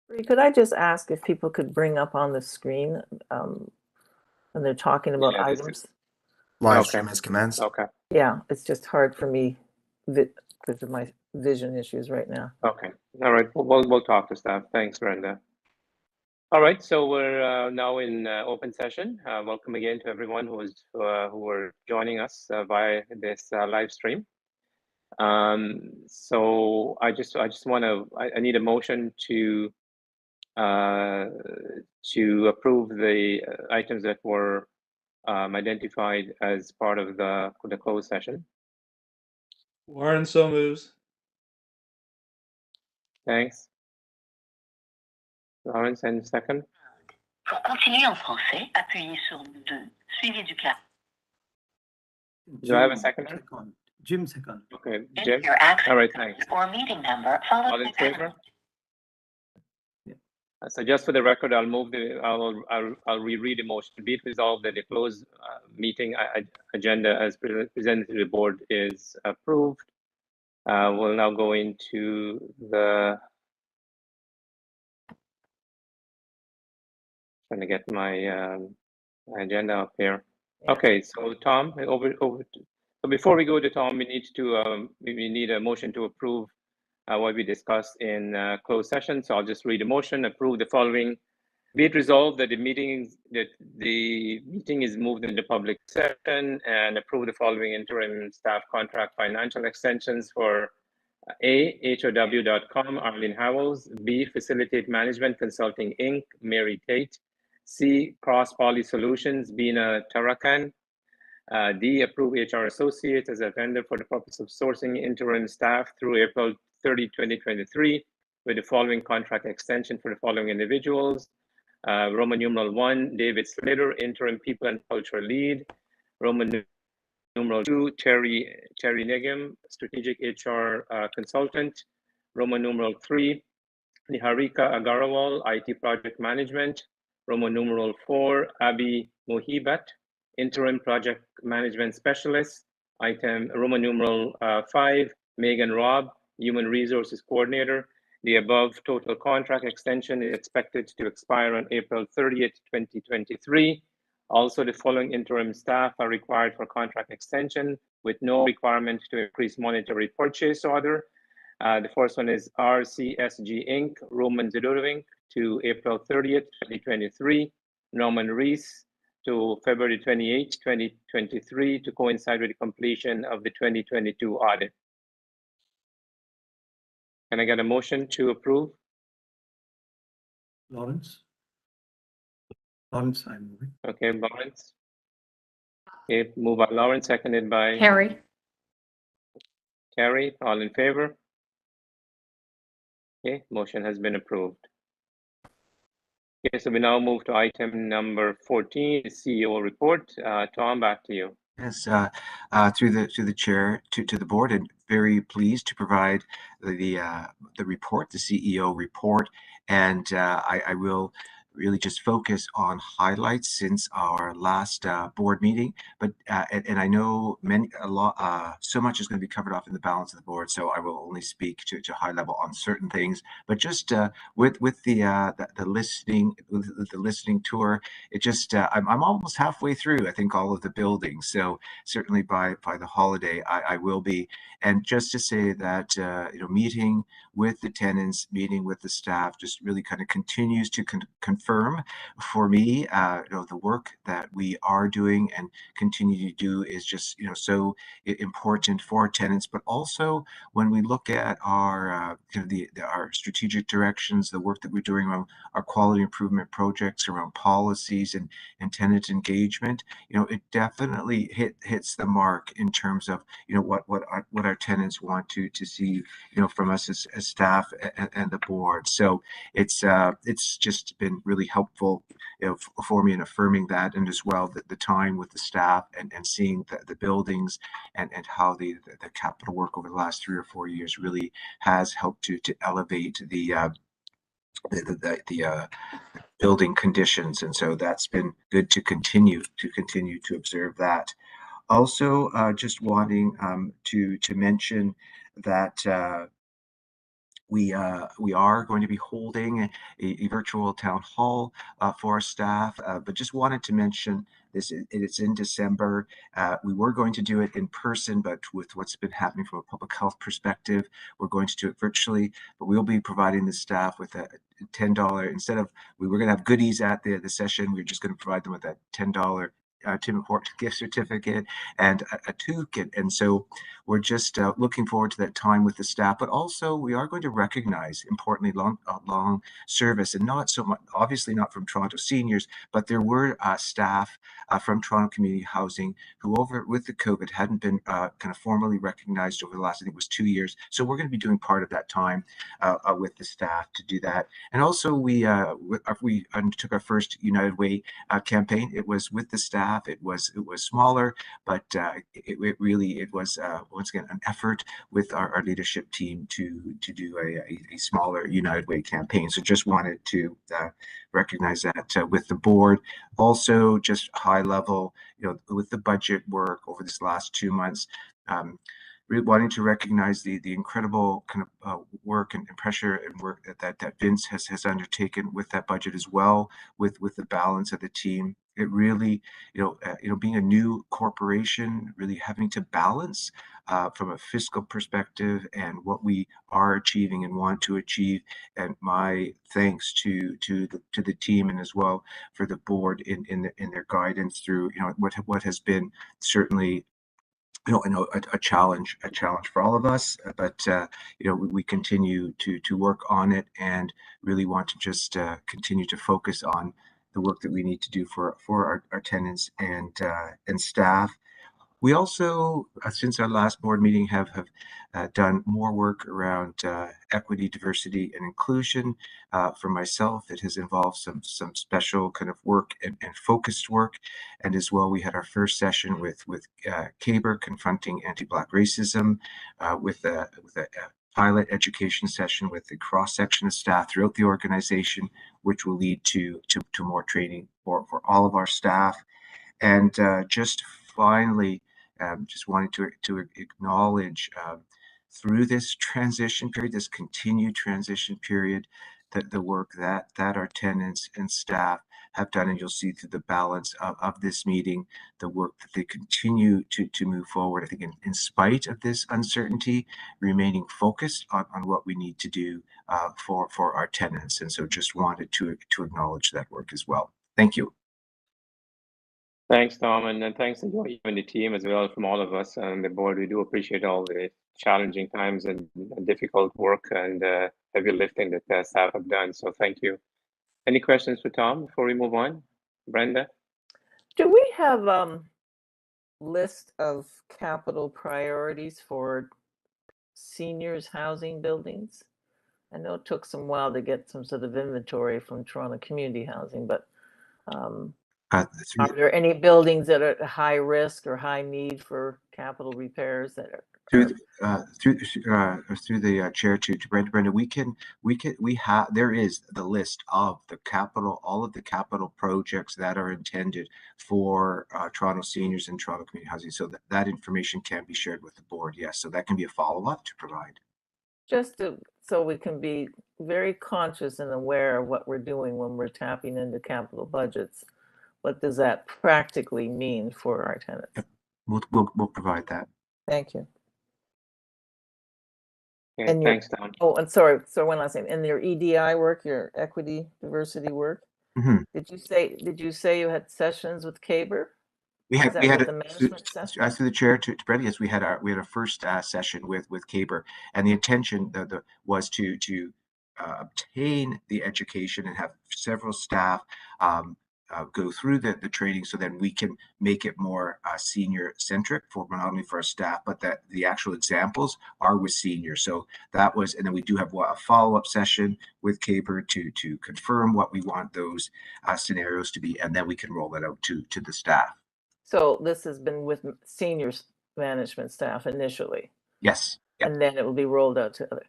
Could I just ask if people could bring up on the screen when they're talking about items? Live stream has commenced. Okay. Yeah, it's just hard for me because of my vision issues right now. Okay. All right. We'll talk to staff. Thanks, Brenda. All right. So we're now in open session. Welcome again to everyone who were joining us via this live stream. So I just want to I need a motion to approve the items that were identified as part of the closed session. Warren so moves. Thanks. Lawrence, and second. Pour continuer en français, appuyez sur 2, suivi du clap. Do I have a second? Jim second. Okay, Jim. Your access All right, thanks. or meeting number followed All in by favor? Yeah. So just for the record, I'll reread the motion. Be it resolved that the closed meeting agenda as presented to the board is approved. We'll now go into the. Trying to get my agenda up here. Yeah. Okay, so Tom, so before we go to Tom, we need a motion to approve what we discussed in closed session. So I'll just read the motion. Approve the following. Be it resolved that the meeting is moved into public session, and approve the following interim staff contract financial extensions for A, HOW.com, Arlene Howells. B, Facilitate Management Consulting Inc., Mary Tate. C, Cross Poly Solutions, Bina Tarakan. D, approve HR Associates as a vendor for the purpose of sourcing interim staff through April 30, 2023, with the following contract extension for the following individuals. Roman numeral 1, David Slater, interim people and culture lead. Roman numeral 2, Terry Negum, strategic HR consultant. Roman numeral 3, Niharika Agarawal, IT project management. Roman numeral 4, Abhi Mohibat, interim project management specialist. Item Roman numeral 5, Megan Robb, human resources coordinator. The above total contract extension is expected to expire on April 30th, 2023. Also, the following interim staff are required for contract extension with no requirement to increase monetary purchase order. The first one is RCSG Inc., Roman Zidorov to April 30th, 2023. Norman Reese to February 28, 2023, to coincide with the completion of the 2022 audit. Can I get a motion to approve? Lawrence, I move it. Okay, Lawrence. Okay, moved by Lawrence, seconded by Carrie. Carrie. All in favor? Okay, motion has been approved. Okay, so we now move to item number 14, the CEO report. Tom, back to you. Yes, through the chair to the board, and very pleased to provide the report, the CEO report, and I will really just focus on highlights since our last board meeting. But and I know so much is going to be covered off in the balance of the board, so I will only speak to high level on certain things. But just with the listening tour, it just I'm almost halfway through, I think, all of the buildings. So certainly by the holiday I will be. And just to say that meeting with the tenants, meeting with the staff, just really kind of continues to confirm for me the work that we are doing and continue to do is just so important for our tenants. But also when we look at our our strategic directions, the work that we're doing around our quality improvement projects, around policies and tenant engagement, it definitely hits the mark in terms of what our tenants want to see from us as staff and the board. So it's just been really helpful for me in affirming that, and as well the time with the staff and seeing the buildings and how the capital work over the last 3 or 4 years really has helped to elevate the building conditions. And so that's been good to continue to observe that. Also, just wanting to mention that we are going to be holding a virtual town hall for our staff, but just wanted to mention this. It's in December. We were going to do it in person, but with what's been happening from a public health perspective, we're going to do it virtually. But we'll be providing the staff with a $10 instead of we were going to have goodies at the session. We're just going to provide them with that $10 Tim Hortons gift certificate and a toolkit. And so we're just looking forward to that time with the staff, but also we are going to recognize, importantly, long service, and not so much, obviously not from Toronto seniors, but there were staff from Toronto Community Housing who with the COVID hadn't been kind of formally recognized over the last, I think it was 2 years. So we're going to be doing part of that time with the staff to do that. And also we undertook our first United Way campaign. It was with the staff. It was smaller, but it really was once again an effort with our leadership team to do a smaller United Way campaign. So just wanted to recognize that with the board. Also, just high level, with the budget work over this last 2 months. Really wanting to recognize the incredible kind of work and pressure and work that Vince has undertaken with that budget as well, with the balance of the team. It really, being a new corporation, really having to balance from a fiscal perspective and what we are achieving and want to achieve. And my thanks to the team, and as well for the board in their guidance through what has been certainly a challenge for all of us, but we continue to work on it and really want to just continue to focus on the work that we need to do for our tenants and staff. We also, since our last board meeting, have done more work around equity, diversity, and inclusion. For myself, it has involved some special kind of work and focused work. And as well, we had our first session with CABR, Confronting Anti-Black Racism, with a pilot education session with the cross-section of staff throughout the organization, which will lead to more training for all of our staff. And just finally, just wanted to acknowledge through this transition period, this continued transition period, that the work that our tenants and staff have done, and you'll see through the balance of this meeting, the work that they continue to move forward. I think in spite of this uncertainty, remaining focused on what we need to do for our tenants. And so just wanted to acknowledge that work as well. Thank you. Thanks, Tom, and thanks to you and the team as well from all of us on the board. We do appreciate all the challenging times and difficult work and heavy lifting that staff have done. So thank you. Any questions for Tom before we move on? Brenda? Do we have list of capital priorities for seniors housing buildings? I know it took some while to get some sort of inventory from Toronto Community Housing, but are there any buildings that are at high risk or high need for capital repairs that are through the chair to Brenda, there is the list of the capital, all of the capital projects that are intended for Toronto seniors and Toronto Community Housing, so that information can be shared with the board. Yes, so that can be a follow-up to provide. So we can be very conscious and aware of what we're doing when we're tapping into capital budgets. What does that practically mean for our tenants? We'll provide that. Thank you. Okay, And thanks, Tom. Oh, and sorry. So one last thing. In your EDI work, your equity diversity work, did you say you had sessions with CABR? We had the management session? As through the chair to Brenda, yes, we had our first session with CABR, and the intention was to obtain the education and have several staff go through the training, so then we can make it more senior centric for not only for our staff, but that the actual examples are with seniors. So that was, and then we do have a follow-up session with CABR to confirm what we want those scenarios to be, and then we can roll it out to the staff. So this has been with seniors management staff initially. Yes. Yep. And then it will be rolled out to other.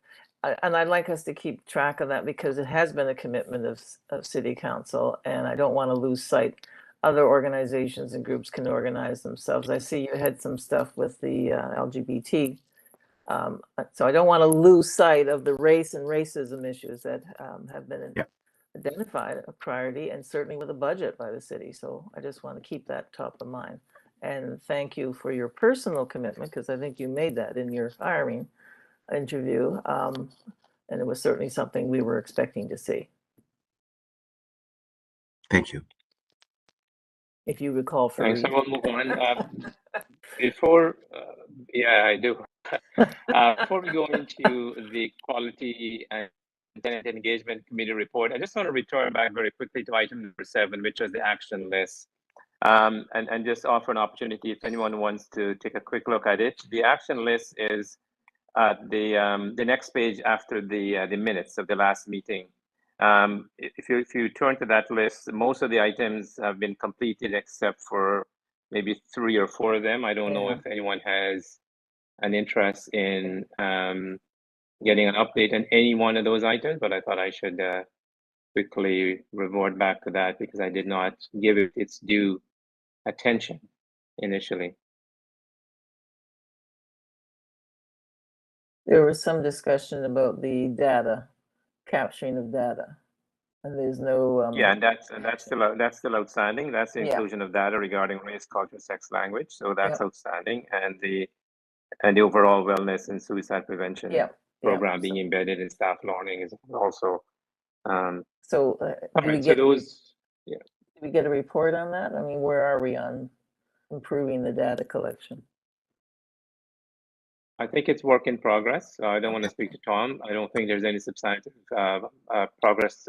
And I'd like us to keep track of that, because it has been a commitment of City Council, and I don't want to lose sight. Other organizations and groups can organize themselves. I see you had some stuff with the LGBT So I don't want to lose sight of the race and racism issues that have been Yeah. identified a priority, and certainly with a budget by the city. So I just want to keep that top of mind. And thank you for your personal commitment, because I think you made that in your hiring interview. And it was certainly something we were expecting to see. Thank you. If you recall, Thanks. Fareed. I will move on. Before, yeah, I do. Before we go into the quality and tenant engagement committee report, I just want to return back very quickly to item number 7, which was the action list. And just offer an opportunity if anyone wants to take a quick look at it. The action list is the next page after the minutes of the last meeting. If you turn to that list, most of the items have been completed except for maybe 3 or 4 of them. I don't know if anyone has an interest in getting an update on any one of those items, but I thought I should quickly revert back to that because I did not give it its due attention initially. There was some discussion about the data, capturing of data, and there's no. Yeah, and that's still outstanding. That's the Yeah. inclusion of data regarding race, culture, sex, language. So that's Yeah. outstanding, and the overall wellness and suicide prevention Yeah. program being embedded in staff learning is also. So All right, so those. Yeah. Did we get a report on that? I mean, where are we on improving the data collection? I think it's work in progress. I don't want to speak to Tom. I don't think there's any substantive progress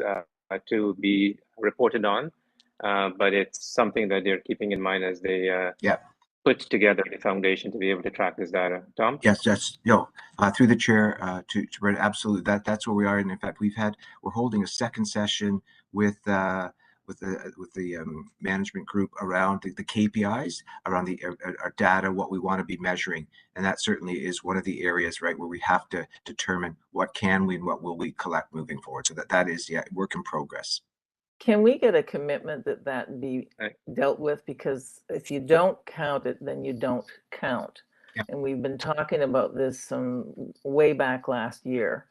to be reported on, but it's something that they're keeping in mind as they put together the foundation to be able to track this data. Tom? Yes, through the chair to Brett, absolutely. That's where we are. And in fact, we're holding a second session with the management group around the KPIs, around our data, what we want to be measuring. And that certainly is one of the areas, right, where we have to determine what can we and what will we collect moving forward. So that is work in progress. Can we get a commitment that be dealt with? Because if you don't count it, then you don't count. Yep. And we've been talking about this way back last year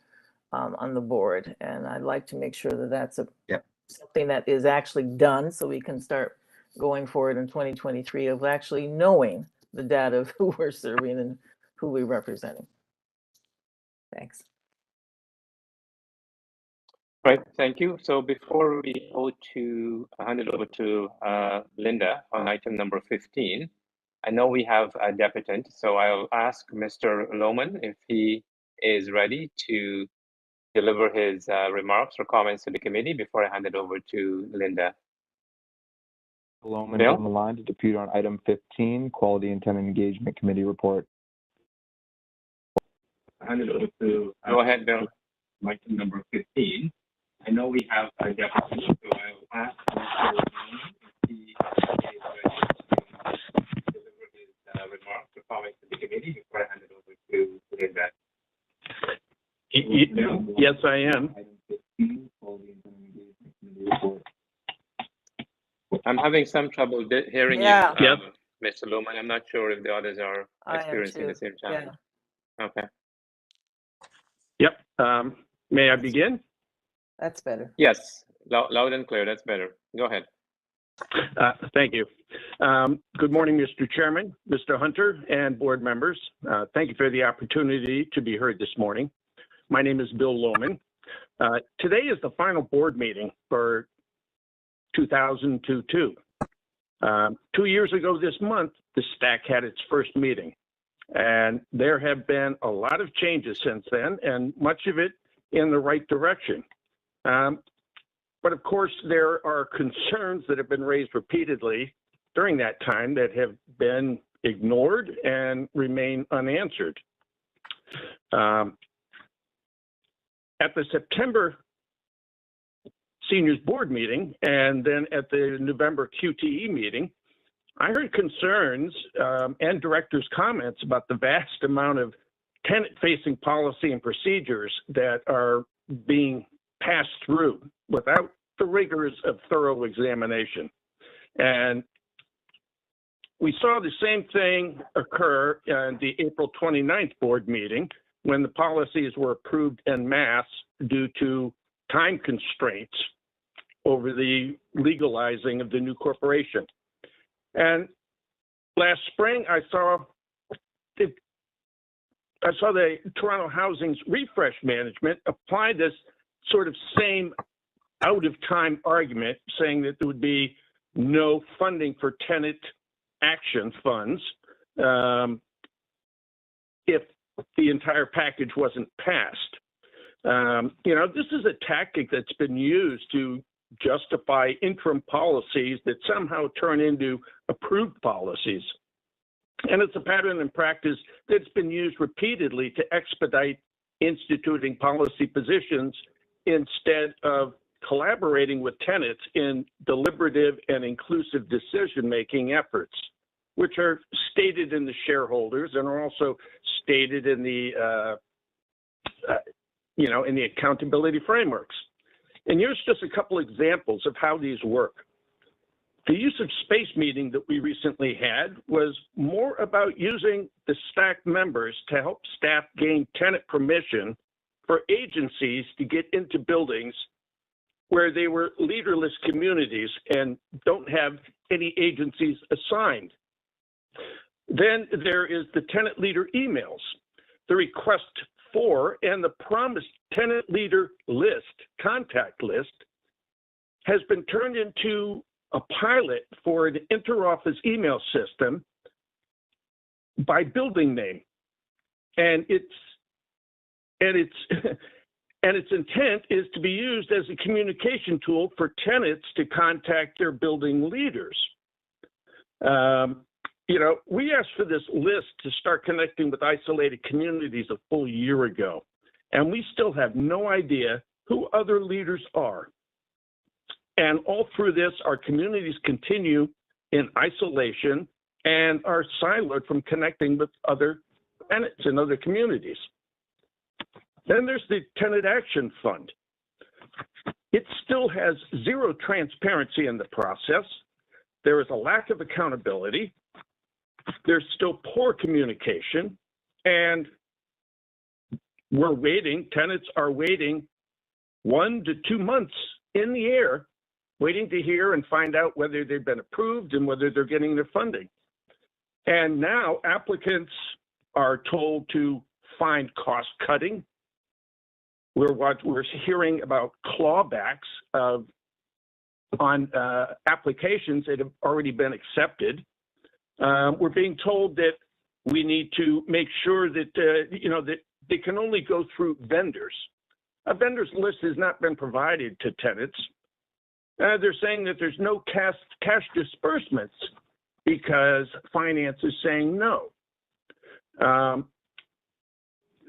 on the board. And I'd like to make sure that that's something that is actually done so we can start going forward in 2023 of actually knowing the data of who we're serving and who we're representing. Thanks. Right, thank you. So before we go to hand it over to Linda on item number 15, I know we have a deputant, so I'll ask Mr. Lohman if he is ready to deliver his remarks or comments to the committee before I hand it over to Linda. Lohman on the line to depute on item 15, Quality and Tenant Engagement Committee report. Hand it over to go ahead, Bill. Item number 15. I know we have a deputy, so I'll ask Mr. Lohman if he is ready to deliver his remarks or comments to the committee before I hand it over to Linda. Yes, I am. I'm having some trouble hearing you, Mr. Lohman. I'm not sure if the others are experiencing the same challenge. Yeah. Okay. Yep. May I begin? That's better. Yes, loud and clear. That's better. Go ahead. Thank you. Good morning, Mr. Chairman, Mr. Hunter, and board members. Thank you for the opportunity to be heard this morning. My name is Bill Lohman. Today is the final board meeting for 2022. 2 years ago this month, the STAC had its first meeting. And there have been a lot of changes since then, and much of it in the right direction. But of course, there are concerns that have been raised repeatedly during that time that have been ignored and remain unanswered. At the September seniors board meeting and then at the November QTE meeting, I heard concerns and directors' comments about the vast amount of tenant-facing policy and procedures that are being passed through without the rigors of thorough examination. And we saw the same thing occur in the April 29th board meeting when the policies were approved en masse due to time constraints over the legalizing of the new corporation. And last spring, I saw the Toronto Housing's refresh management apply this sort of same out of time argument, saying that there would be no funding for tenant action funds if the entire package wasn't passed. This is a tactic that's been used to justify interim policies that somehow turn into approved policies. And it's a pattern and practice that's been used repeatedly to expedite instituting policy positions instead of collaborating with tenants in deliberative and inclusive decision-making efforts, which are stated in the shareholders and are also stated in the, in the accountability frameworks. And here's just a couple examples of how these work. The use of space meeting that we recently had was more about using the STAC members to help staff gain tenant permission for agencies to get into buildings where they were leaderless communities and don't have any agencies assigned. Then there is the tenant leader emails, the request for and the promised tenant leader list, contact list, has been turned into a pilot for an interoffice email system by building name. And its intent is to be used as a communication tool for tenants to contact their building leaders. We asked for this list to start connecting with isolated communities a full year ago, and we still have no idea who other leaders are. And all through this, our communities continue in isolation and are siloed from connecting with other tenants in other communities. Then there's the Tenant Action Fund. It still has zero transparency in the process. There is a lack of accountability. There's still poor communication, and we're waiting, tenants are waiting 1 to 2 months in the air, waiting to hear and find out whether they've been approved and whether they're getting their funding. And now applicants are told to find cost cutting. We're hearing about clawbacks on applications that have already been accepted. We're being told that we need to make sure that, that they can only go through vendors. A vendors list has not been provided to tenants. They're saying that there's no cash disbursements because finance is saying no.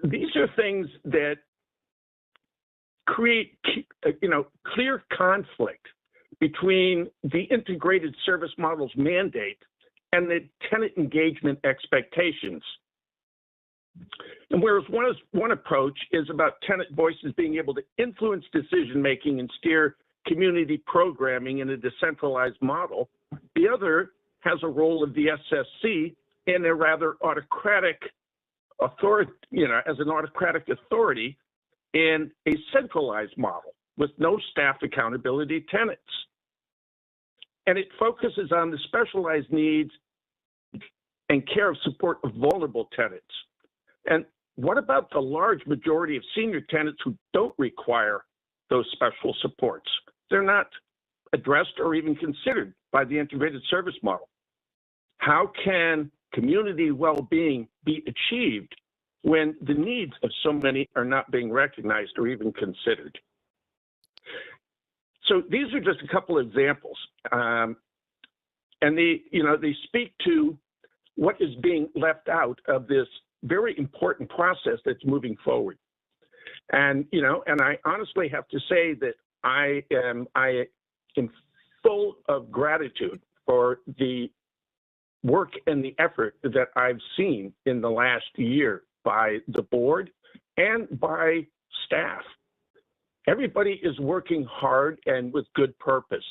These are things that create, clear conflict between the integrated service model's mandate and the tenant engagement expectations. And whereas one approach is about tenant voices being able to influence decision-making and steer community programming in a decentralized model, the other has a role of the SSC in a rather autocratic authority, as an autocratic authority in a centralized model with no staff accountability tenants. And it focuses on the specialized needs and care of support of vulnerable tenants. And what about the large majority of senior tenants who don't require those special supports? They're not addressed or even considered by the integrated service model. How can community well-being be achieved when the needs of so many are not being recognized or even considered? So these are just a couple of examples. And they speak to what is being left out of this very important process that's moving forward. And, and I honestly have to say that I am full of gratitude for the work and the effort that I've seen in the last year by the board and by staff. Everybody is working hard and with good purpose.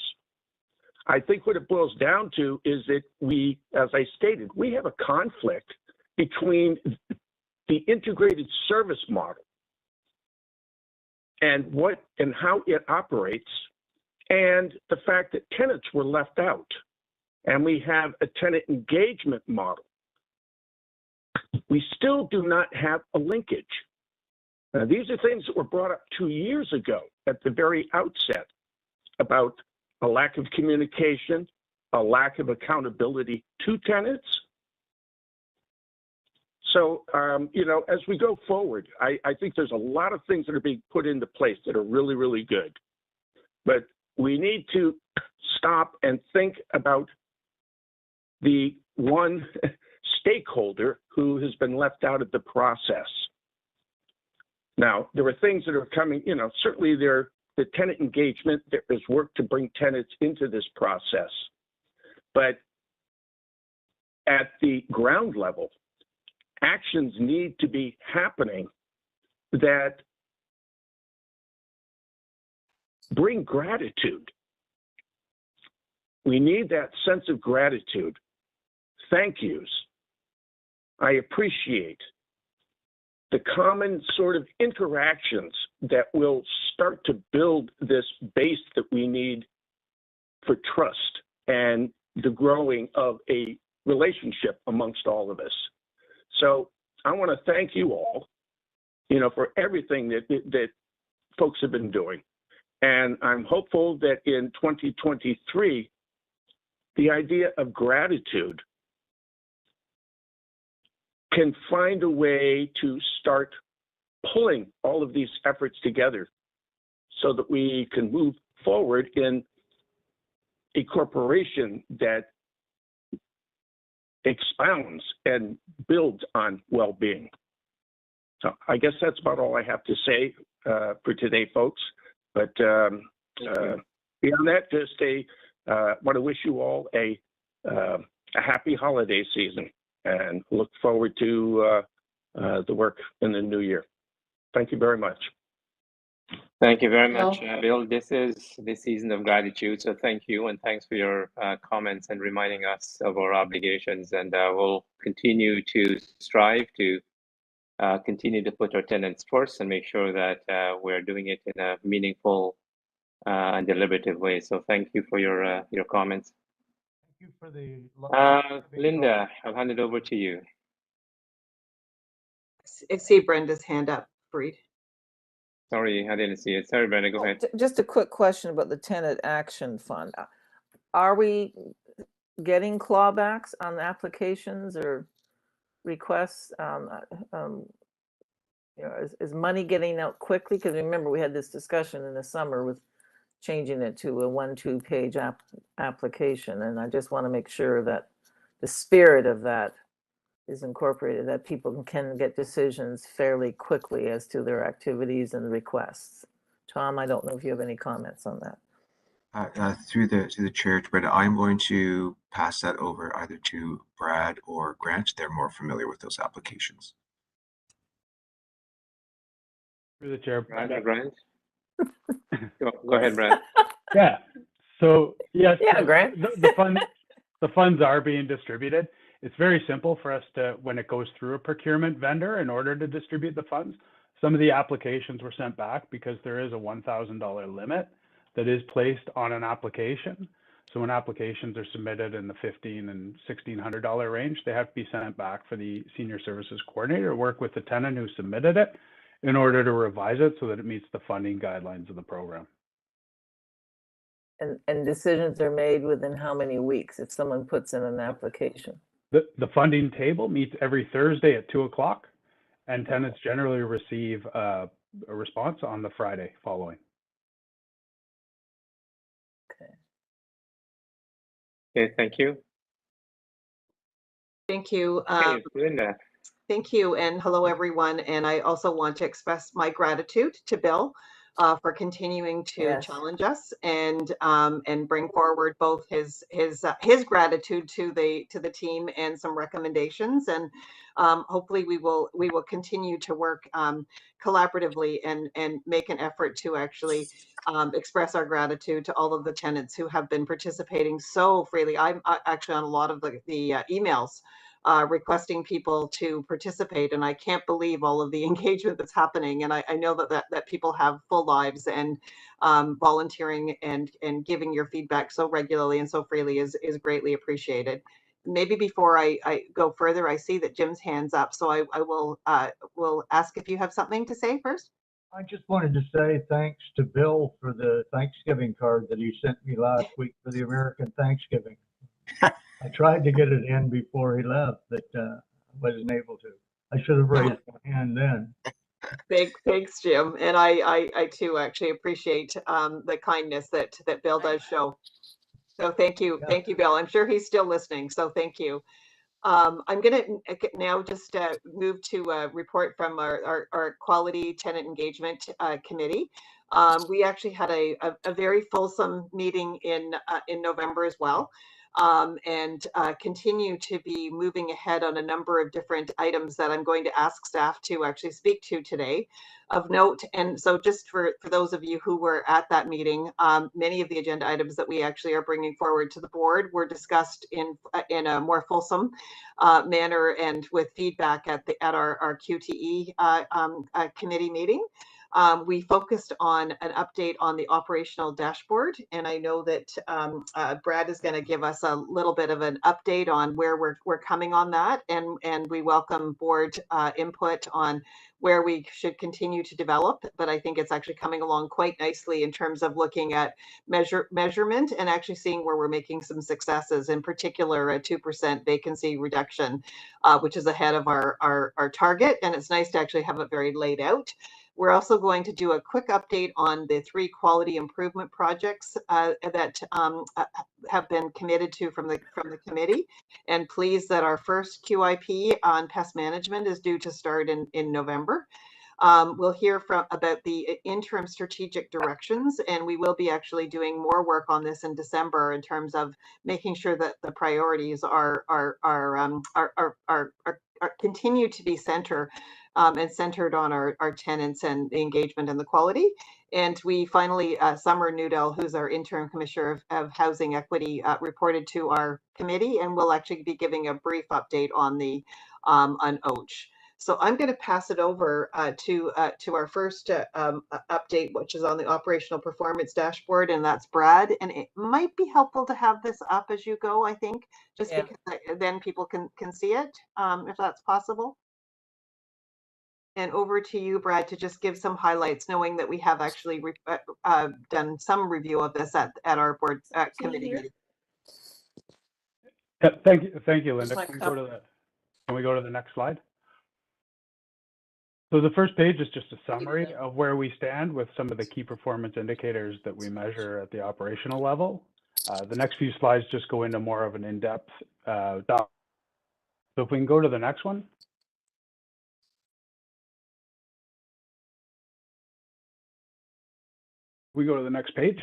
I think what it boils down to is that we, as I stated, we have a conflict between the integrated service model and how it operates, and the fact that tenants were left out. And we have a tenant engagement model. We still do not have a linkage. Now, these are things that were brought up 2 years ago at the very outset about a lack of communication, a lack of accountability to tenants. So, as we go forward, I think there's a lot of things that are being put into place that are really, really good. But we need to stop and think about the one stakeholder who has been left out of the process. Now, there are things that are coming, certainly the tenant engagement, there is work to bring tenants into this process. But at the ground level, actions need to be happening that bring gratitude. We need that sense of gratitude. Thank yous. I appreciate the common sort of interactions that will start to build this base that we need for trust and the growing of a relationship amongst all of us. So I want to thank you all, for everything that folks have been doing. And I'm hopeful that in 2023, the idea of gratitude can find a way to start pulling all of these efforts together so that we can move forward in a corporation that expounds and builds on well-being. So I guess that's about all I have to say for today, folks. But beyond that, just want to wish you all a happy holiday season and look forward to the work in the new year. Thank you very much. Thank you very much, Bill. This is the season of gratitude, so thank you, and thanks for your comments and reminding us of our obligations. And we'll continue to strive to continue to put our tenants first and make sure that we're doing it in a meaningful and deliberative way. So thank you for your comments. Thank you for the Linda, I'll hand it over to you. I see Brenda's hand up, Fareed. Sorry, I didn't see it. Sorry, Brenda, go ahead. Just a quick question about the Tenant Action Fund. Are we getting clawbacks on applications or requests? Is money getting out quickly? Because remember, we had this discussion in the summer with changing it to a 1-2 page application. And I just want to make sure that the spirit of that is incorporated, that people can get decisions fairly quickly as to their activities and requests. Tom, I don't know if you have any comments on that. Through the chair, Brenda, I'm going to pass that over either to Brad or Grant. They're more familiar with those applications. Through the chair, Brad or Grant? Go ahead, Brad. Yeah. So yes, yeah, Grant. the funds are being distributed. It's very simple for us to, when it goes through a procurement vendor, in order to distribute the funds. Some of the applications were sent back because there is a $1,000 limit that is placed on an application. So when applications are submitted in the $1,500 and $1,600 range, they have to be sent back for the senior services coordinator to work with the tenant who submitted it in order to revise it so that it meets the funding guidelines of the program. And decisions are made within how many weeks if someone puts in an application? The funding table meets every Thursday at 2 o'clock, and tenants generally receive a response on the Friday following. Okay, thank you. Thank you. Okay, Linda. Thank you, and hello everyone. And I also want to express my gratitude to Bill for continuing to Yes. challenge us and bring forward both his gratitude to the team and some recommendations. And hopefully we will continue to work collaboratively and make an effort to actually express our gratitude to all of the tenants who have been participating so freely. I'm actually on a lot of the emails requesting people to participate, and I can't believe all of the engagement that's happening. And I know that people have full lives, and volunteering and giving your feedback so regularly and so freely is greatly appreciated. Maybe before I go further, I see that Jim's hand's up, so I will ask if you have something to say first. I just wanted to say thanks to Bill for the Thanksgiving card that he sent me last week for the American Thanksgiving. I tried to get it in before he left, but wasn't able to. I should have raised my hand then. Thanks, Jim. And I too actually appreciate the kindness that Bill does show. So thank you. Thank you, Bill. I'm sure he's still listening. So thank you. I'm going to now just move to a report from our Quality Tenant Engagement Committee. We actually had a very fulsome meeting in November as well, and continue to be moving ahead on a number of different items that I'm going to ask staff to actually speak to today of note. And so just for those of you who were at that meeting, many of the agenda items that we actually are bringing forward to the board were discussed in a more fulsome manner and with feedback at our QTE committee meeting. We focused on an update on the operational dashboard, and I know that Brad is going to give us a little bit of an update on where we're coming on that, and we welcome board input on where we should continue to develop. But I think it's actually coming along quite nicely in terms of looking at measurement and actually seeing where we're making some successes, in particular a 2% vacancy reduction, which is ahead of our target, and it's nice to actually have it very laid out. We're also going to do a quick update on the 3 quality improvement projects that have been committed to from the committee, and pleased that our first QIP on pest management is due to start in November. We'll hear about the interim strategic directions, and we will be actually doing more work on this in December in terms of making sure that the priorities are continue to be centered on our tenants and the engagement and the quality. And we finally, Summer Nudell, who's our interim commissioner of housing equity, reported to our committee, and we'll actually be giving a brief update on the on OACH. So I'm going to pass it over to our first update, which is on the operational performance dashboard, and that's Brad. And it might be helpful to have this up as you go, I think, just because then people can see it, if that's possible. And over to you, Brad, to just give some highlights, knowing that we have actually done some review of this at our board committee meeting. Yeah, thank you, Linda. Can we go to the next slide? So the first page is just a summary of where we stand with some of the key performance indicators that we measure at the operational level. The next few slides just go into more of an in-depth doc. So if we can go to the next one. We go to the next page.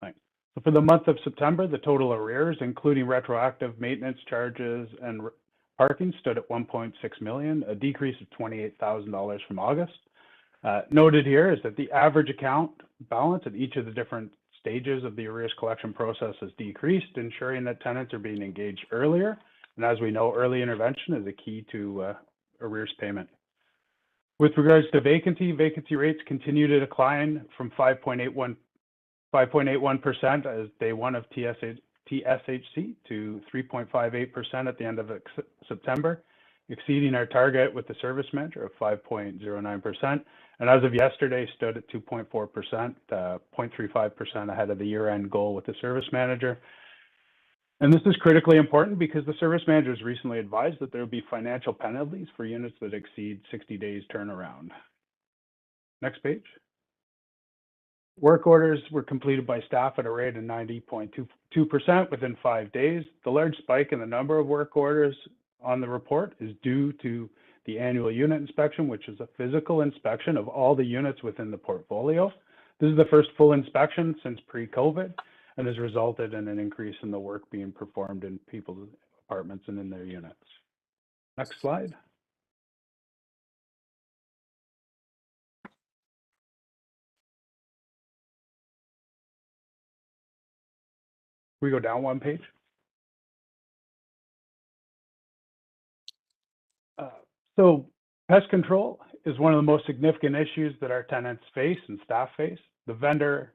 Right. So for the month of September, the total arrears, including retroactive maintenance charges and parking, stood at $1.6 million, a decrease of $28,000 from August. Noted here is that the average account balance at each of the different stages of the arrears collection process has decreased, ensuring that tenants are being engaged earlier. And as we know, early intervention is a key to arrears payment. With regards to vacancy rates continue to decline from 5.81% as day one of TSHC to 3.58% at the end of September, exceeding our target with the service measure of 5.09%. And as of yesterday, stood at 2.4%, 0.35% ahead of the year-end goal with the service manager. And this is critically important because the service manager has recently advised that there will be financial penalties for units that exceed 60 days turnaround. Next page. Work orders were completed by staff at a rate of 90.22% within 5 days. The large spike in the number of work orders on the report is due to the annual unit inspection, which is a physical inspection of all the units within the portfolio. This is the first full inspection since pre-COVID and has resulted in an increase in the work being performed in people's apartments and in their units. Next slide. We go down one page. So pest control is one of the most significant issues that our tenants face and staff face. The vendor,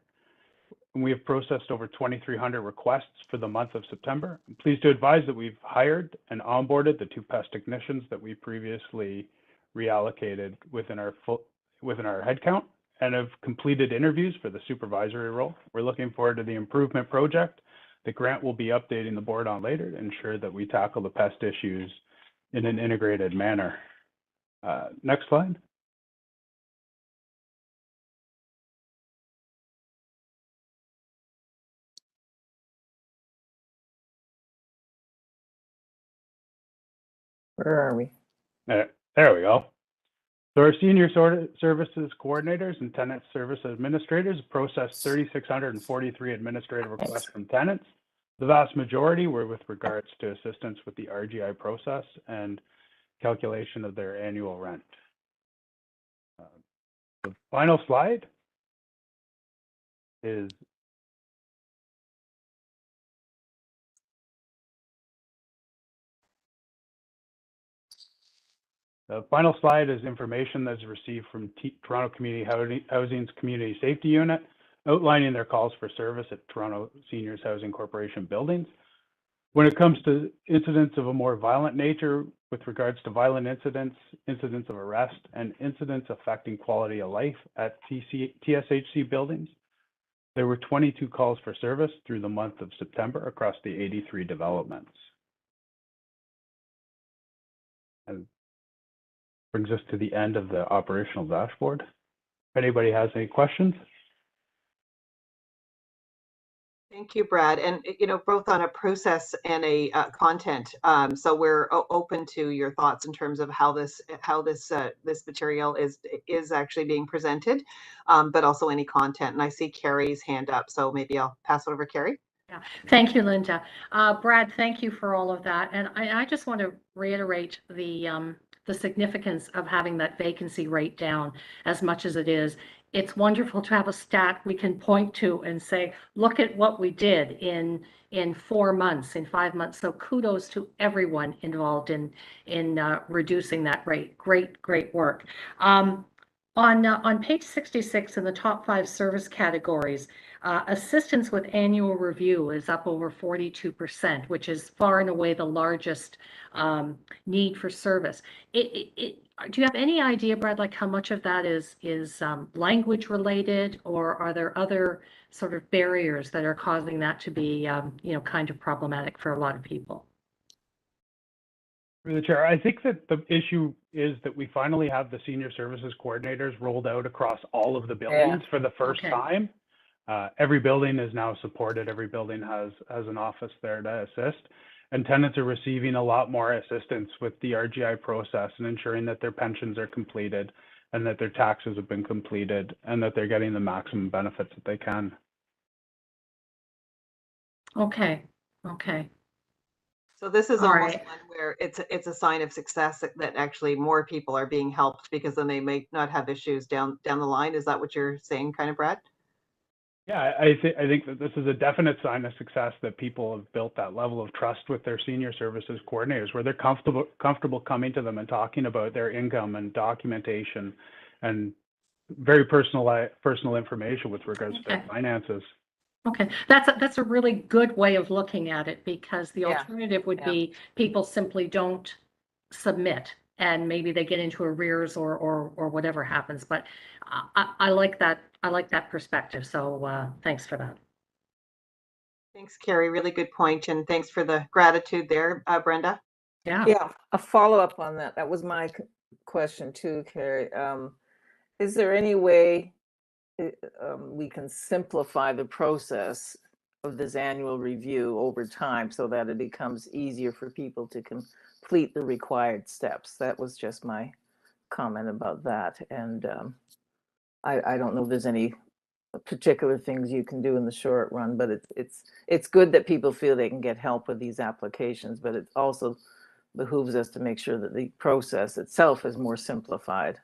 and we have processed over 2,300 requests for the month of September. I'm pleased to advise that we've hired and onboarded the 2 pest technicians that we previously reallocated within our headcount and have completed interviews for the supervisory role. We're looking forward to the improvement project that Grant will be updating the board on later to ensure that we tackle the pest issues in an integrated manner. Next slide. Where are we? There we go. So our senior services coordinators and tenant service administrators processed 3,643 administrative requests from tenants. The vast majority were with regards to assistance with the RGI process and calculation of their annual rent. The final slide is information that's received from Toronto Community Housing's Community Safety Unit, outlining their calls for service at Toronto Seniors Housing Corporation buildings. When it comes to incidents of a more violent nature, with regards to violent incidents, incidents of arrest, and incidents affecting quality of life at TSHC buildings, there were 22 calls for service through the month of September across the 83 developments. And brings us to the end of the operational dashboard. If anybody has any questions. Thank you, Brad. And, both on a process and a content. So we're open to your thoughts in terms of how this material is actually being presented, but also any content. And I see Carrie's hand up, so maybe I'll pass it over to Carrie. Yeah, thank you, Linda. Brad, thank you for all of that. And I just want to reiterate the significance of having that vacancy rate down as much as it is. It's wonderful to have a stat we can point to and say, look at what we did in 4 months, in 5 months. So kudos to everyone involved in reducing that rate. Great work. On page 66 in the top 5 service categories, assistance with annual review is up over 42%, which is far and away the largest need for service. Do you have any idea, Brad, like how much of that is language related, or are there other sort of barriers that are causing that to be, kind of problematic for a lot of people? Through the chair, I think that the issue is that we finally have the senior services coordinators rolled out across all of the buildings for the first time. Every building is now supported. Every building has an office there to assist. And tenants are receiving a lot more assistance with the RGI process and ensuring that their pensions are completed and that their taxes have been completed and that they're getting the maximum benefits that they can. Okay. So this is almost one where it's a sign of success that actually more people are being helped, because then they may not have issues down the line. Is that what you're saying, kind of, Brad? Yeah, I think that this is a definite sign of success, that people have built that level of trust with their senior services coordinators, where they're comfortable coming to them and talking about their income and documentation and very personal information with regards to their finances. Okay, that's a really good way of looking at it, because the alternative would be people simply don't submit and maybe they get into arrears or whatever happens. But I like that. I like that perspective. So thanks for that. Thanks, Carrie. Really good point. And thanks for the gratitude there, Brenda. Yeah, a follow-up on that. That was my question too, Carrie. Is there any way we can simplify the process of this annual review over time so that it becomes easier for people to complete the required steps. That was just my comment about that. And I don't know if there's any particular things you can do in the short run, but it's good that people feel they can get help with these applications, but it also behooves us to make sure that the process itself is more simplified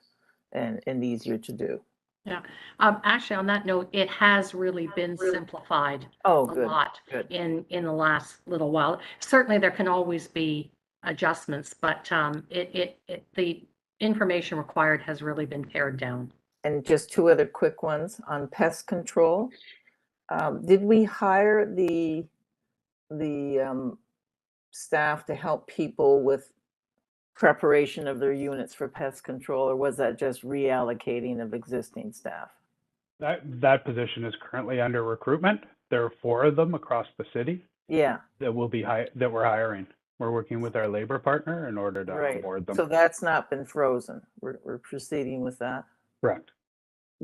and easier to do. Yeah. Actually, on that note, it has really been simplified a lot in the last little while. Certainly, there can always be adjustments, but the information required has really been pared down. And just two other quick ones on pest control. Did we hire the staff to help people with preparation of their units for pest control, or was that just reallocating of existing staff? That position is currently under recruitment. There are 4 of them across the city. Yeah. That we're hiring. We're working with our labor partner in order to onboard them. So that's not been frozen. We're proceeding with that. Correct.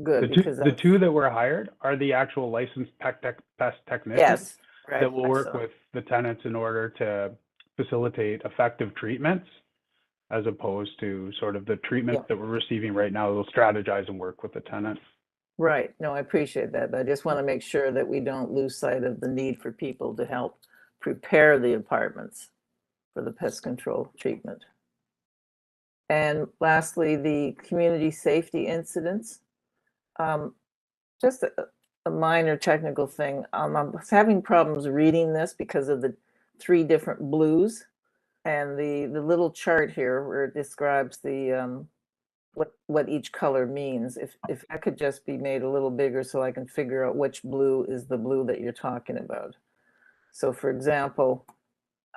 Good. The two that were hired are the actual licensed pest technicians that will work with the tenants in order to facilitate effective treatments, as opposed to sort of the treatment that we're receiving right now. They'll strategize and work with the tenant. Right. No, I appreciate that. But I just want to make sure that we don't lose sight of the need for people to help prepare the apartments for the pest control treatment. And lastly, the community safety incidents. Just a minor technical thing. I was having problems reading this because of the 3 different blues, and the little chart here where it describes the what each color means. If that could just be made a little bigger so I can figure out which blue is the blue that you're talking about. So for example,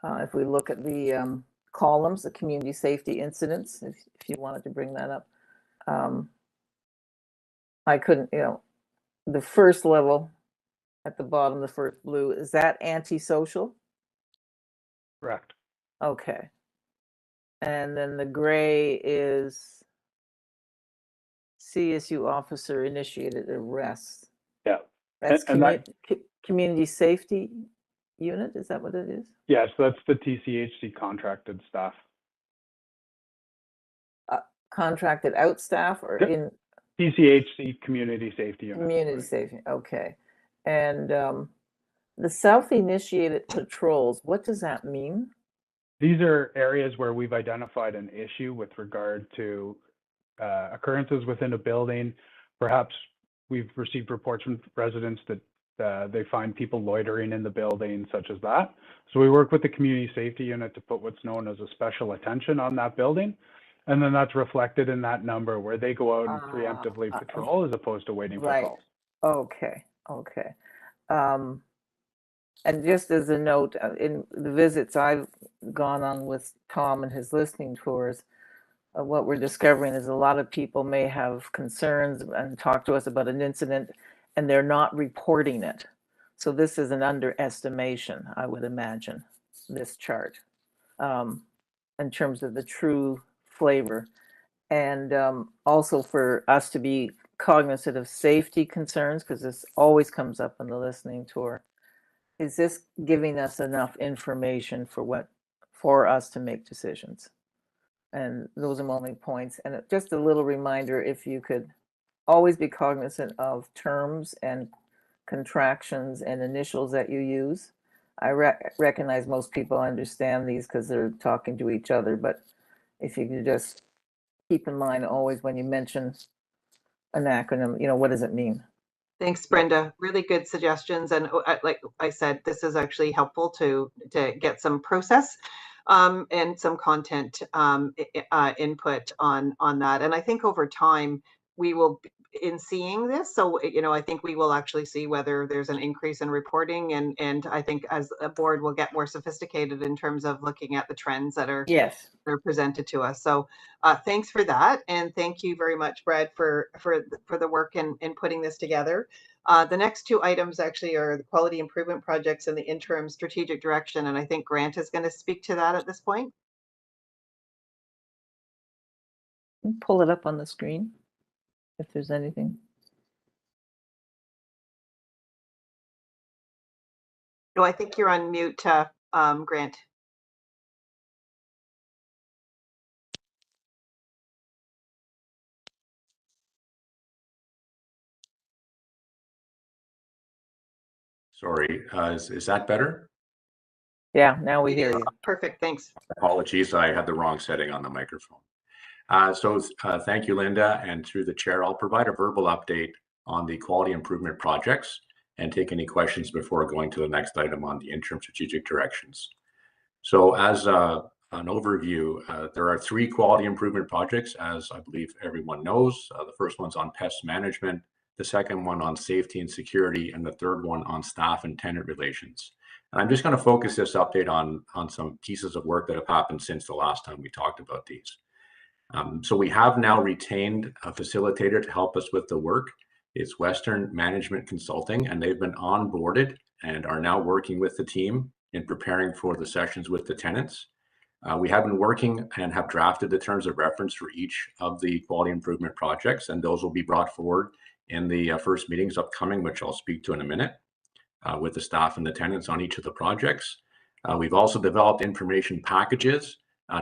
if we look at the columns, the community safety incidents, if you wanted to bring that up, I couldn't, the first level at the bottom, the first blue, is that antisocial? Correct. Okay. And then the gray is CSU officer initiated arrest. Yeah. That's community safety unit, is that what it is? Yes, that's the TSHC contracted staff. Contracted out staff or in? TSHC community safety unit. Community safety, okay. And the self-initiated patrols, what does that mean? These are areas where we've identified an issue with regard to occurrences within a building. Perhaps we've received reports from residents that they find people loitering in the building, such as that. So we work with the community safety unit to put what's known as a special attention on that building. And then that's reflected in that number where they go out and preemptively patrol as opposed to waiting for calls. Okay. And just as a note, in the visits I've gone on with Tom and his listening tours, what we're discovering is a lot of people may have concerns and talk to us about an incident and they're not reporting it. So this is an underestimation, I would imagine, this chart, in terms of the true flavor. And also for us to be cognizant of safety concerns, because this always comes up in the listening tour. Is this giving us enough information for us to make decisions? And those are my only points. And just a little reminder, if you could always be cognizant of terms and contractions and initials that you use. I recognize most people understand these because they're talking to each other, but if you could just keep in mind always when you mention an acronym, what does it mean? Thanks, Brenda. Really good suggestions. And like I said, this is actually helpful to get some process and some content input on that. And I think over time, we will, in seeing this, so, I think we will actually see whether there's an increase in reporting. And I think as a board, we'll get more sophisticated in terms of looking at the trends that are presented to us. So thanks for that. And thank you very much, Brad, for the work in putting this together. The next 2 items actually are the quality improvement projects and the interim strategic direction. And I think Grant is going to speak to that at this point. Pull it up on the screen if there's anything. No, I think you're on mute, Grant. Sorry, is that better? Yeah, now we hear you. Perfect, thanks. Apologies, I had the wrong setting on the microphone. Thank you, Linda, and through the chair, I'll provide a verbal update on the quality improvement projects and take any questions before going to the next item on the interim strategic directions. So as an overview, there are 3 quality improvement projects, as I believe everyone knows. The first one's on pest management, the second one on safety and security, and the third one on staff and tenant relations. And I'm just going to focus this update on some pieces of work that have happened since the last time we talked about these. So we have now retained a facilitator to help us with the work. It's Western Management Consulting, and they've been onboarded and are now working with the team in preparing for the sessions with the tenants. We have been working and have drafted the terms of reference for each of the quality improvement projects, and those will be brought forward in the first meetings upcoming, which I'll speak to in a minute, with the staff and the tenants on each of the projects. We've also developed information packages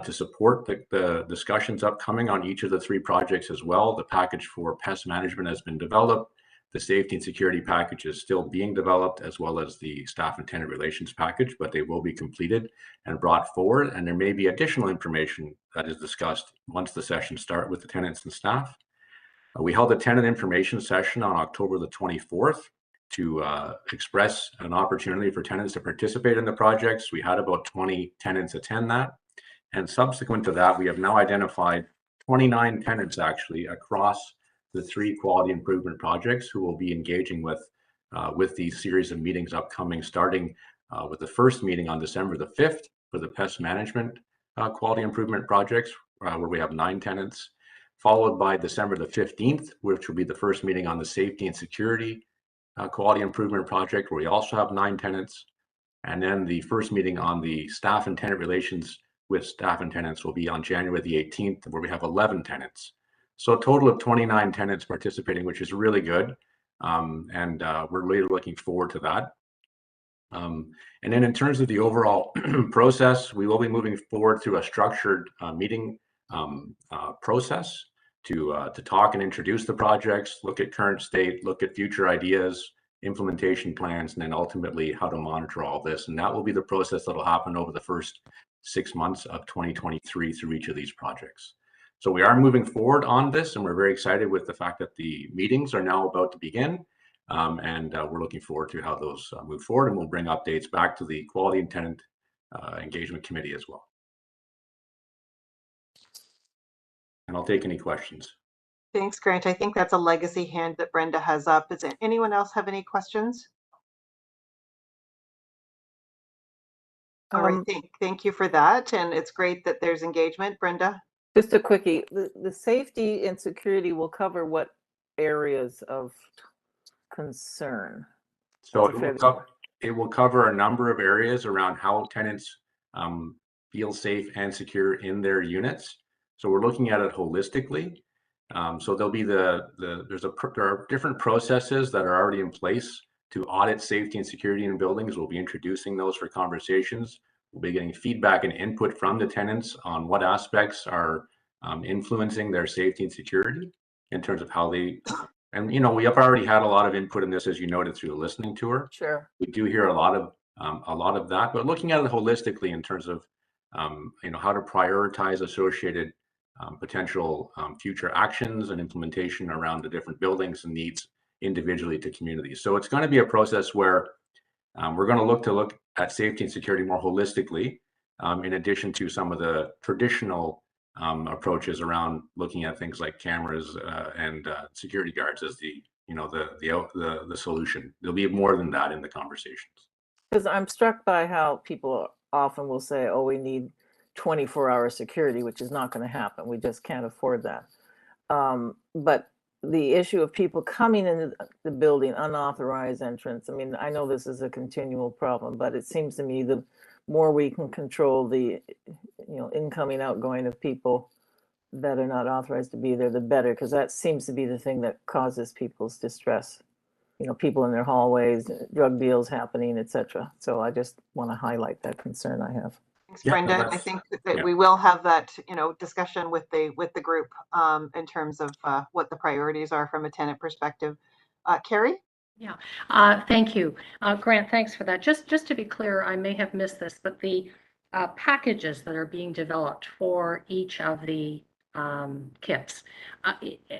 to support the discussions upcoming on each of the 3 projects as well. The package for pest management has been developed. The safety and security package is still being developed, as well as the staff and tenant relations package, but they will be completed and brought forward. And there may be additional information that is discussed once the sessions start with the tenants and staff. We held a tenant information session on October the 24th to express an opportunity for tenants to participate in the projects. We had about 20 tenants attend that. And subsequent to that, we have now identified 29 tenants actually across the 3 quality improvement projects who will be engaging with these series of meetings upcoming, starting with the first meeting on December the 5th for the pest management quality improvement projects, where we have 9 tenants, followed by December the 15th, which will be the first meeting on the safety and security quality improvement project, where we also have 9 tenants. And then the first meeting on the staff and tenant relations with staff and tenants will be on January the 18th, where we have 11 tenants. So a total of 29 tenants participating, which is really good. And we're really looking forward to that. And then in terms of the overall process, we will be moving forward through a structured meeting process to talk and introduce the projects, look at current state, look at future ideas, implementation plans, and then ultimately how to monitor all this. And that will be the process that will happen over the first 6 months of 2023 through each of these projects. So we are moving forward on this, and we're very excited with the fact that the meetings are now about to begin. And we're looking forward to how those move forward, and we'll bring updates back to the Quality and Tenant Engagement Committee as well. And I'll take any questions. Thanks, Grant. I think that's a legacy hand that Brenda has up. Does anyone else have any questions? All right, thank you for that. And it's great that there's engagement. Brenda? Just a quickie, the safety and security will cover what areas of concern? So it will cover a number of areas around how tenants feel safe and secure in their units. So we're looking at it holistically. So there'll be there are different processes that are already in place to audit safety and security in buildings. We'll be introducing those for conversations. We'll be getting feedback and input from the tenants on what aspects are influencing their safety and security in terms of how they, and we have already had a lot of input in this, as you noted, through the listening tour. Sure. We do hear a lot of that, but looking at it holistically in terms of how to prioritize associated potential future actions and implementation around the different buildings and needs individually to communities. So it's going to be a process where we're going to look at safety and security more holistically, in addition to some of the traditional approaches around looking at things like cameras and security guards as the solution. There'll be more than that in the conversations. Because I'm struck by how people often will say, "Oh, we need 24-hour security," which is not going to happen. We just can't afford that. But the issue of people coming into the building, unauthorized entrance, I mean, I know this is a continual problem, but it seems to me the more we can control the incoming, outgoing of people that are not authorized to be there, the better, because that seems to be the thing that causes people's distress, people in their hallways, drug deals happening, etc. So I just want to highlight that concern I have. Thanks, Yeah, Brenda. no, I think that yeah. we will have that, discussion with the group in terms of what the priorities are from a tenant perspective. Carrie? Yeah, thank you. Grant, thanks for that. Just to be clear, I may have missed this, but the packages that are being developed for each of the KIPs,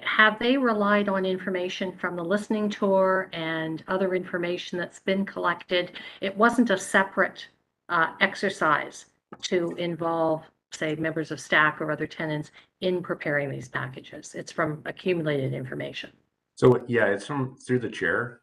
have they relied on information from the listening tour and other information that's been collected? It wasn't a separate exercise to involve, say, members of staff or other tenants in preparing these packages. It's from accumulated information. So yeah, it's through the chair.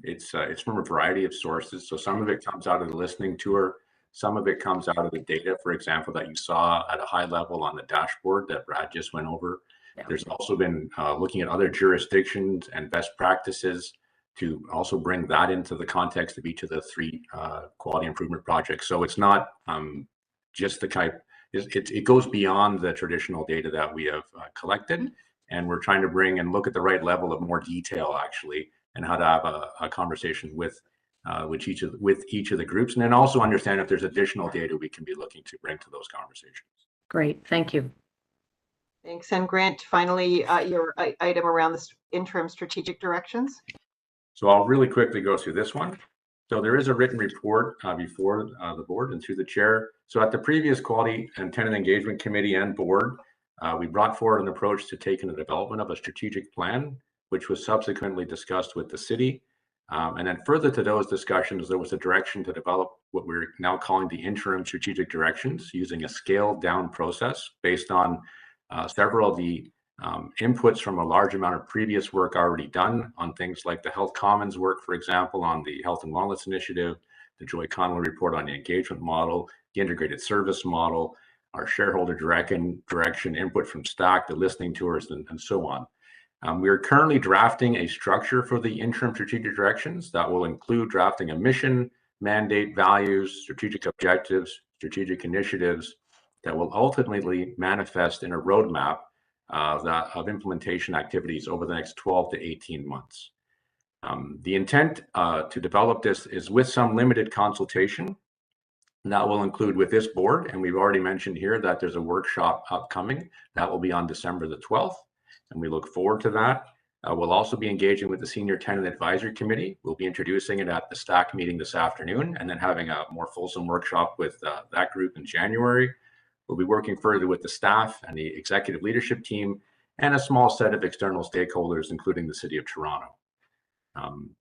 It's from a variety of sources. So some of it comes out of the listening tour. Some of it comes out of the data, for example, that you saw at a high level on the dashboard that Brad just went over. Yeah. There's also been looking at other jurisdictions and best practices to also bring that into the context of each of the 3 quality improvement projects. So it's not just the type. It goes beyond the traditional data that we have collected. And we're trying to bring and look at the right level of more detail, actually, and how to have a conversation with each of the groups, and then also understand if there's additional data we can be looking to bring to those conversations. Great, thank you. Thanks. And Grant, finally, your item around the interim strategic directions. So I'll really quickly go through this one. So there is a written report before the board and through the chair. So at the previous Quality and Tenant Engagement Committee and board, we brought forward an approach to taking the development of a strategic plan, which was subsequently discussed with the city. And then further to those discussions, there was a direction to develop what we're now calling the interim strategic directions, using a scaled down process based on several of the inputs from a large amount of previous work already done on things like the Health Commons work, for example, on the Health and Wellness Initiative, the Joy Connolly report on the engagement model, the integrated service model, our shareholder direction input from STAC, the listening tours, and so on. We are currently drafting a structure for the interim strategic directions that will include drafting a mission, mandate, values, strategic objectives, strategic initiatives that will ultimately manifest in a roadmap of implementation activities over the next 12 to 18 months. The intent to develop this is with some limited consultation. And that will include with this board, and we've already mentioned here that there's a workshop upcoming that will be on December the 12th, and we look forward to that. We'll also be engaging with the Senior Tenant Advisory Committee. We'll be introducing it at the STAC meeting this afternoon, and then having a more fulsome workshop with that group in January. We'll be working further with the staff and the executive leadership team and a small set of external stakeholders, including the City of Toronto.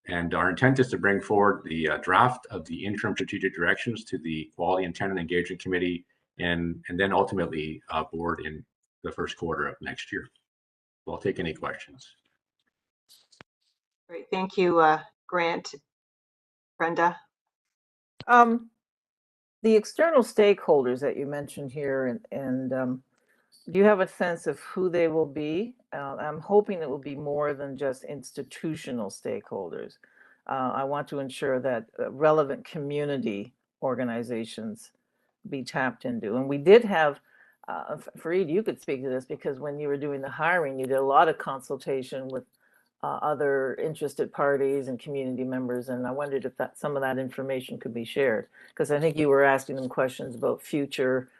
And our intent is to bring forward the draft of the interim strategic directions to the Quality and Tenant Engagement Committee and then ultimately board in the first quarter of next year. I'll take any questions. Great, thank you, Grant. Brenda? The external stakeholders that you mentioned here, and do you have a sense of who they will be? I'm hoping it will be more than just institutional stakeholders. I want to ensure that relevant community organizations be tapped into. And we did have, Fareed, you could speak to this, because when you were doing the hiring, you did a lot of consultation with other interested parties and community members. And I wondered if some of that information could be shared, because I think you were asking them questions about future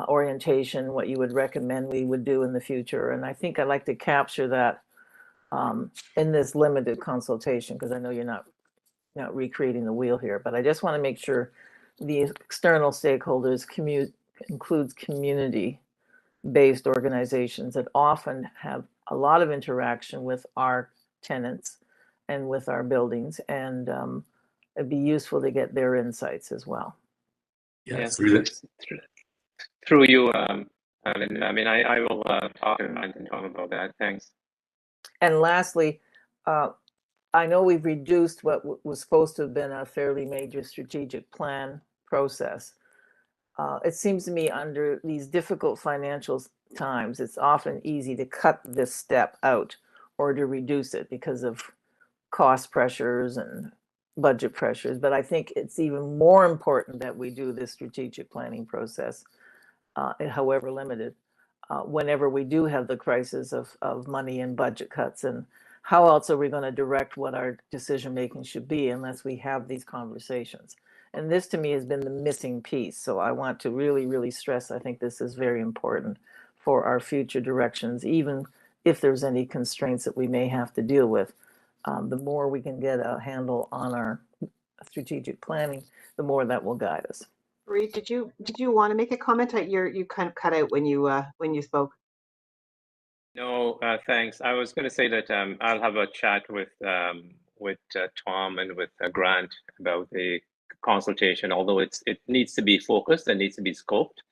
orientation, what you would recommend we would do in the future. And I think I'd like to capture that in this limited consultation, because I know you're not recreating the wheel here, but I just want to make sure the external stakeholders includes community-based organizations that often have a lot of interaction with our tenants and with our buildings, and it'd be useful to get their insights as well. Yes, through you, I mean, I will talk and talk about that. Thanks. And lastly, I know we've reduced what was supposed to have been a fairly major strategic plan process. It seems to me under these difficult financial times, it's often easy to cut this step out or to reduce it because of cost pressures and budget pressures. But I think it's even more important that we do this strategic planning process, however limited, whenever we do have the crisis of money and budget cuts. And how else are we going to direct what our decision making should be unless we have these conversations? And this to me has been the missing piece. So I want to really, really stress, I think this is very important for our future directions, even if there's any constraints that we may have to deal with. The more we can get a handle on our strategic planning, the more that will guide us. Reed, did you want to make a comment? You kind of cut out when you spoke. No, thanks. I was going to say that I'll have a chat with Tom and with Grant about the consultation. Although it needs to be focused and needs to be scoped,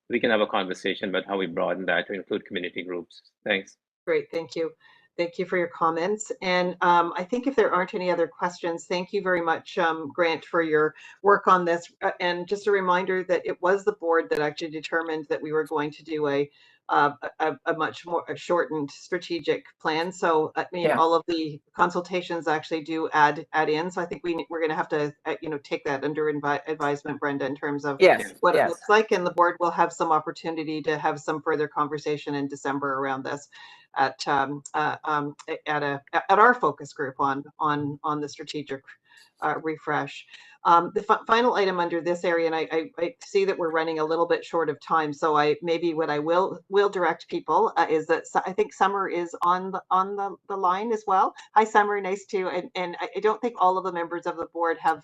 we can have a conversation about how we broaden that to include community groups. Thanks. Great, thank you. Thank you for your comments. And I think if there aren't any other questions, thank you very much, Grant, for your work on this. And just a reminder that it was the board that actually determined that we were going to do a much more shortened strategic plan. So I mean, all of the consultations actually do add in. So I think we're going to have to take that under advisement, Brenda, in terms of what it looks like. And the board will have some opportunity to have some further conversation in December around this at our focus group on the strategic refresh. The final item under this area, and I see that we're running a little bit short of time, so what I will direct people is that I think Summer is on the line as well. Hi, Summer, nice to, and I don't think all of the members of the board have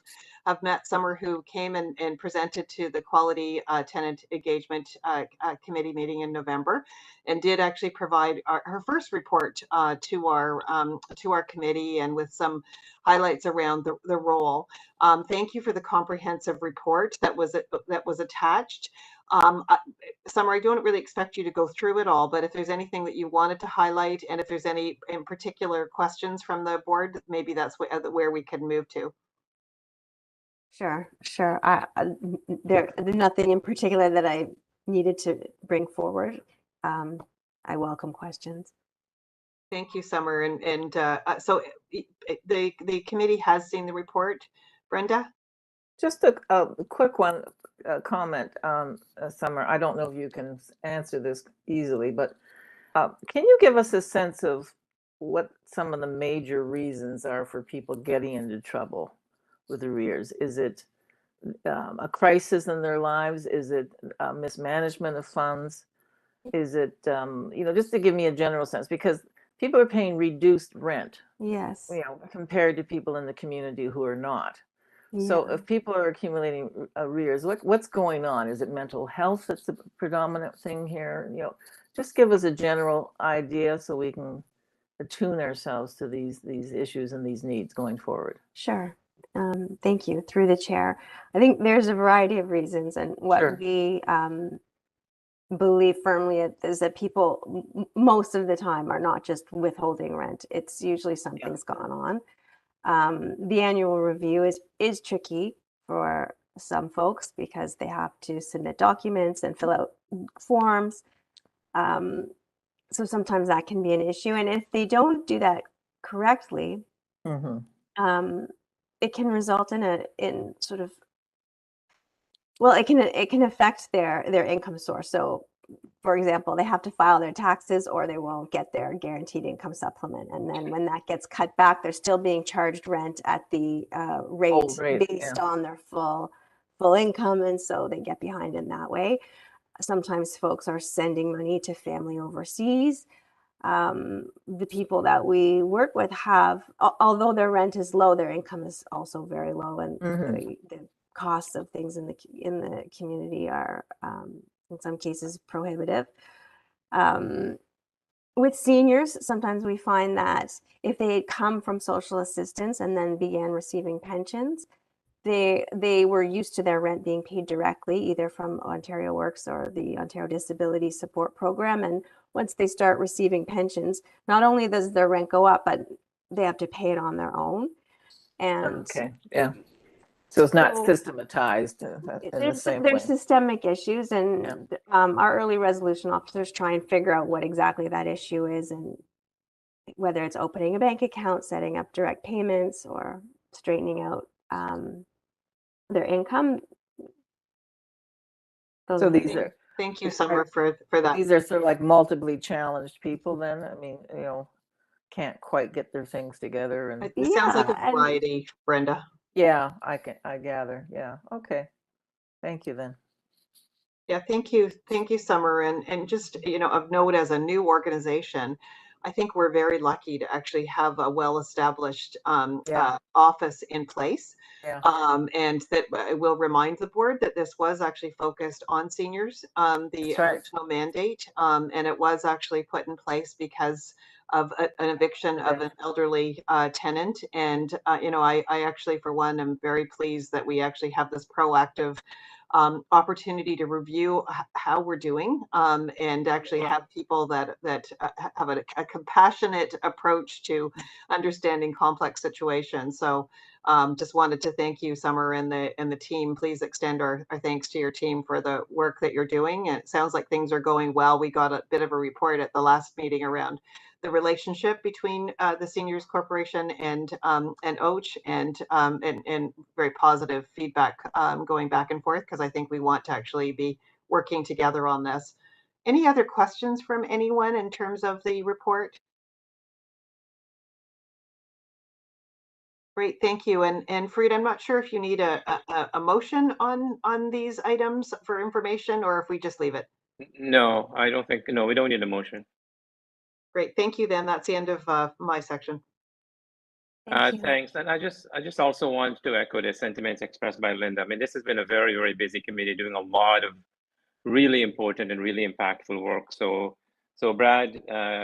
met Summer, who came and presented to the Quality Tenant Engagement Committee meeting in November, and did actually provide her first report to our committee, and with some highlights around the role. Thank you for the comprehensive report that was attached. Summer, I don't really expect you to go through it all, but if there's anything that you wanted to highlight, and if there's any in particular questions from the board, maybe that's where we can move to. Sure. There's nothing in particular that I needed to bring forward. I welcome questions. Thank you, Summer. And so the committee has seen the report. Brenda? Just a quick one comment, Summer. I don't know if you can answer this easily, but can you give us a sense of what some of the major reasons are for people getting into trouble with arrears? Is it a crisis in their lives? Is it mismanagement of funds? Is it, just to give me a general sense, because people are paying reduced rent. Yes. Compared to people in the community who are not. So if people are accumulating arrears, what's going on? Is it mental health that's the predominant thing here? Just give us a general idea so we can attune ourselves to these issues and these needs going forward. Sure. Thank you. Through the chair. I think there's a variety of reasons, and what we believe firmly is that people most of the time are not just withholding rent. It's usually something's gone on. The annual review is tricky for some folks because they have to submit documents and fill out forms. So sometimes that can be an issue. And if they don't do that correctly, it can result in sort of, well, it can affect their income source. So for example, they have to file their taxes or they won't get their guaranteed income supplement. And then when that gets cut back, they're still being charged rent at the rate based on their full income. And so they get behind in that way. Sometimes folks are sending money to family overseas. The people that we work with have, although their rent is low, their income is also very low. And the costs of things in the community are, in some cases, prohibitive. With seniors, sometimes we find that if they had come from social assistance and then began receiving pensions, they were used to their rent being paid directly, either from Ontario Works or the Ontario Disability Support Program. And once they start receiving pensions, not only does their rent go up, but they have to pay it on their own. And so it's not systematized in the same way. There's systemic issues, and our early resolution officers try and figure out what exactly that issue is, and whether it's opening a bank account, setting up direct payments, or straightening out their income. So these are. Thank you, Summer, for that. These are sort of like multiply challenged people then? I mean, can't quite get their things together. And It sounds like a Yeah, and variety, Brenda. yeah, I gather. Yeah. Okay. Thank you then. Yeah, thank you, Summer. And just, of note, as a new organization, I think we're very lucky to actually have a well-established Yeah. office in place. Yeah. And that I will remind the board that this was actually focused on seniors, the That's right. original mandate, and it was actually put in place because of an eviction of an elderly tenant. And I actually, for one, am very pleased that we actually have this proactive opportunity to review how we're doing, and actually have people that have a compassionate approach to understanding complex situations. So just wanted to thank you, Summer, and the team. Please extend our thanks to your team for the work that you're doing. And it sounds like things are going well. We got a bit of a report at the last meeting around the relationship between the Seniors Corporation and OACH, and very positive feedback going back and forth, because I think we want to actually be working together on this. Any other questions from anyone in terms of the report? Great, thank you. And Fareed, I'm not sure if you need a motion on these items for information, or if we just leave it. No, I don't think, no, we don't need a motion. Great, thank you then. That's the end of my section. Thanks. And I just also want to echo the sentiments expressed by Linda. I mean, this has been a very, very busy committee doing a lot of really important and really impactful work. So Brad,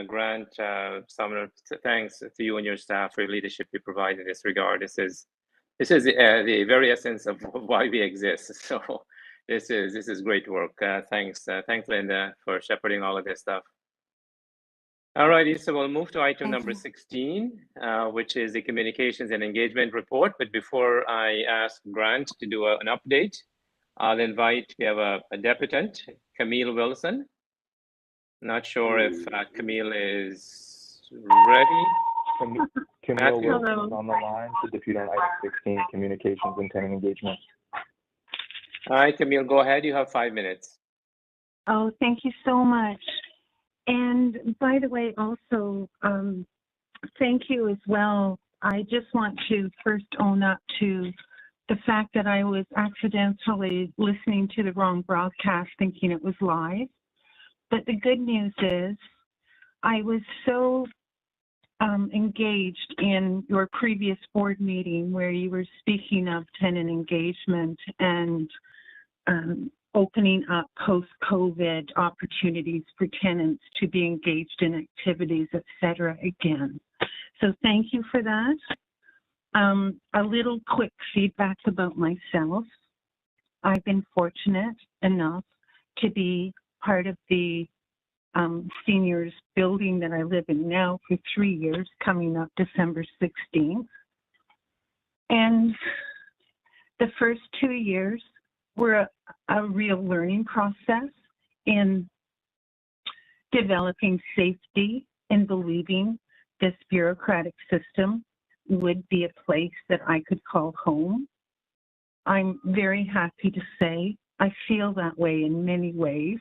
Grant, Summer, thanks to you and your staff for your leadership you provide in this regard. This is the very essence of why we exist. So this is great work. Thanks, Linda, for shepherding all of this stuff. All righty, so we'll move to item number 16, which is the communications and engagement report. But before I ask Grant to do an update, I'll invite, we have a debutant, Camille Wilson. Not sure if Camille is ready. Camille Wilson is on the line to depute on item 16, communications and tenant engagement. All right, Camille, go ahead. You have 5 minutes. Oh, thank you so much. And by the way, also, thank you as well. I just want to first own up to the fact that I was accidentally listening to the wrong broadcast, thinking it was live. But the good news is I was so engaged in your previous board meeting where you were speaking of tenant engagement and opening up post-COVID opportunities for tenants to be engaged in activities, et cetera, again. So thank you for that. A little quick feedback about myself. I've been fortunate enough to be part of the seniors building that I live in now for 3 years, coming up December 16th. And the first 2 years were a real learning process in developing safety and believing this bureaucratic system would be a place that I could call home. I'm very happy to say I feel that way in many ways.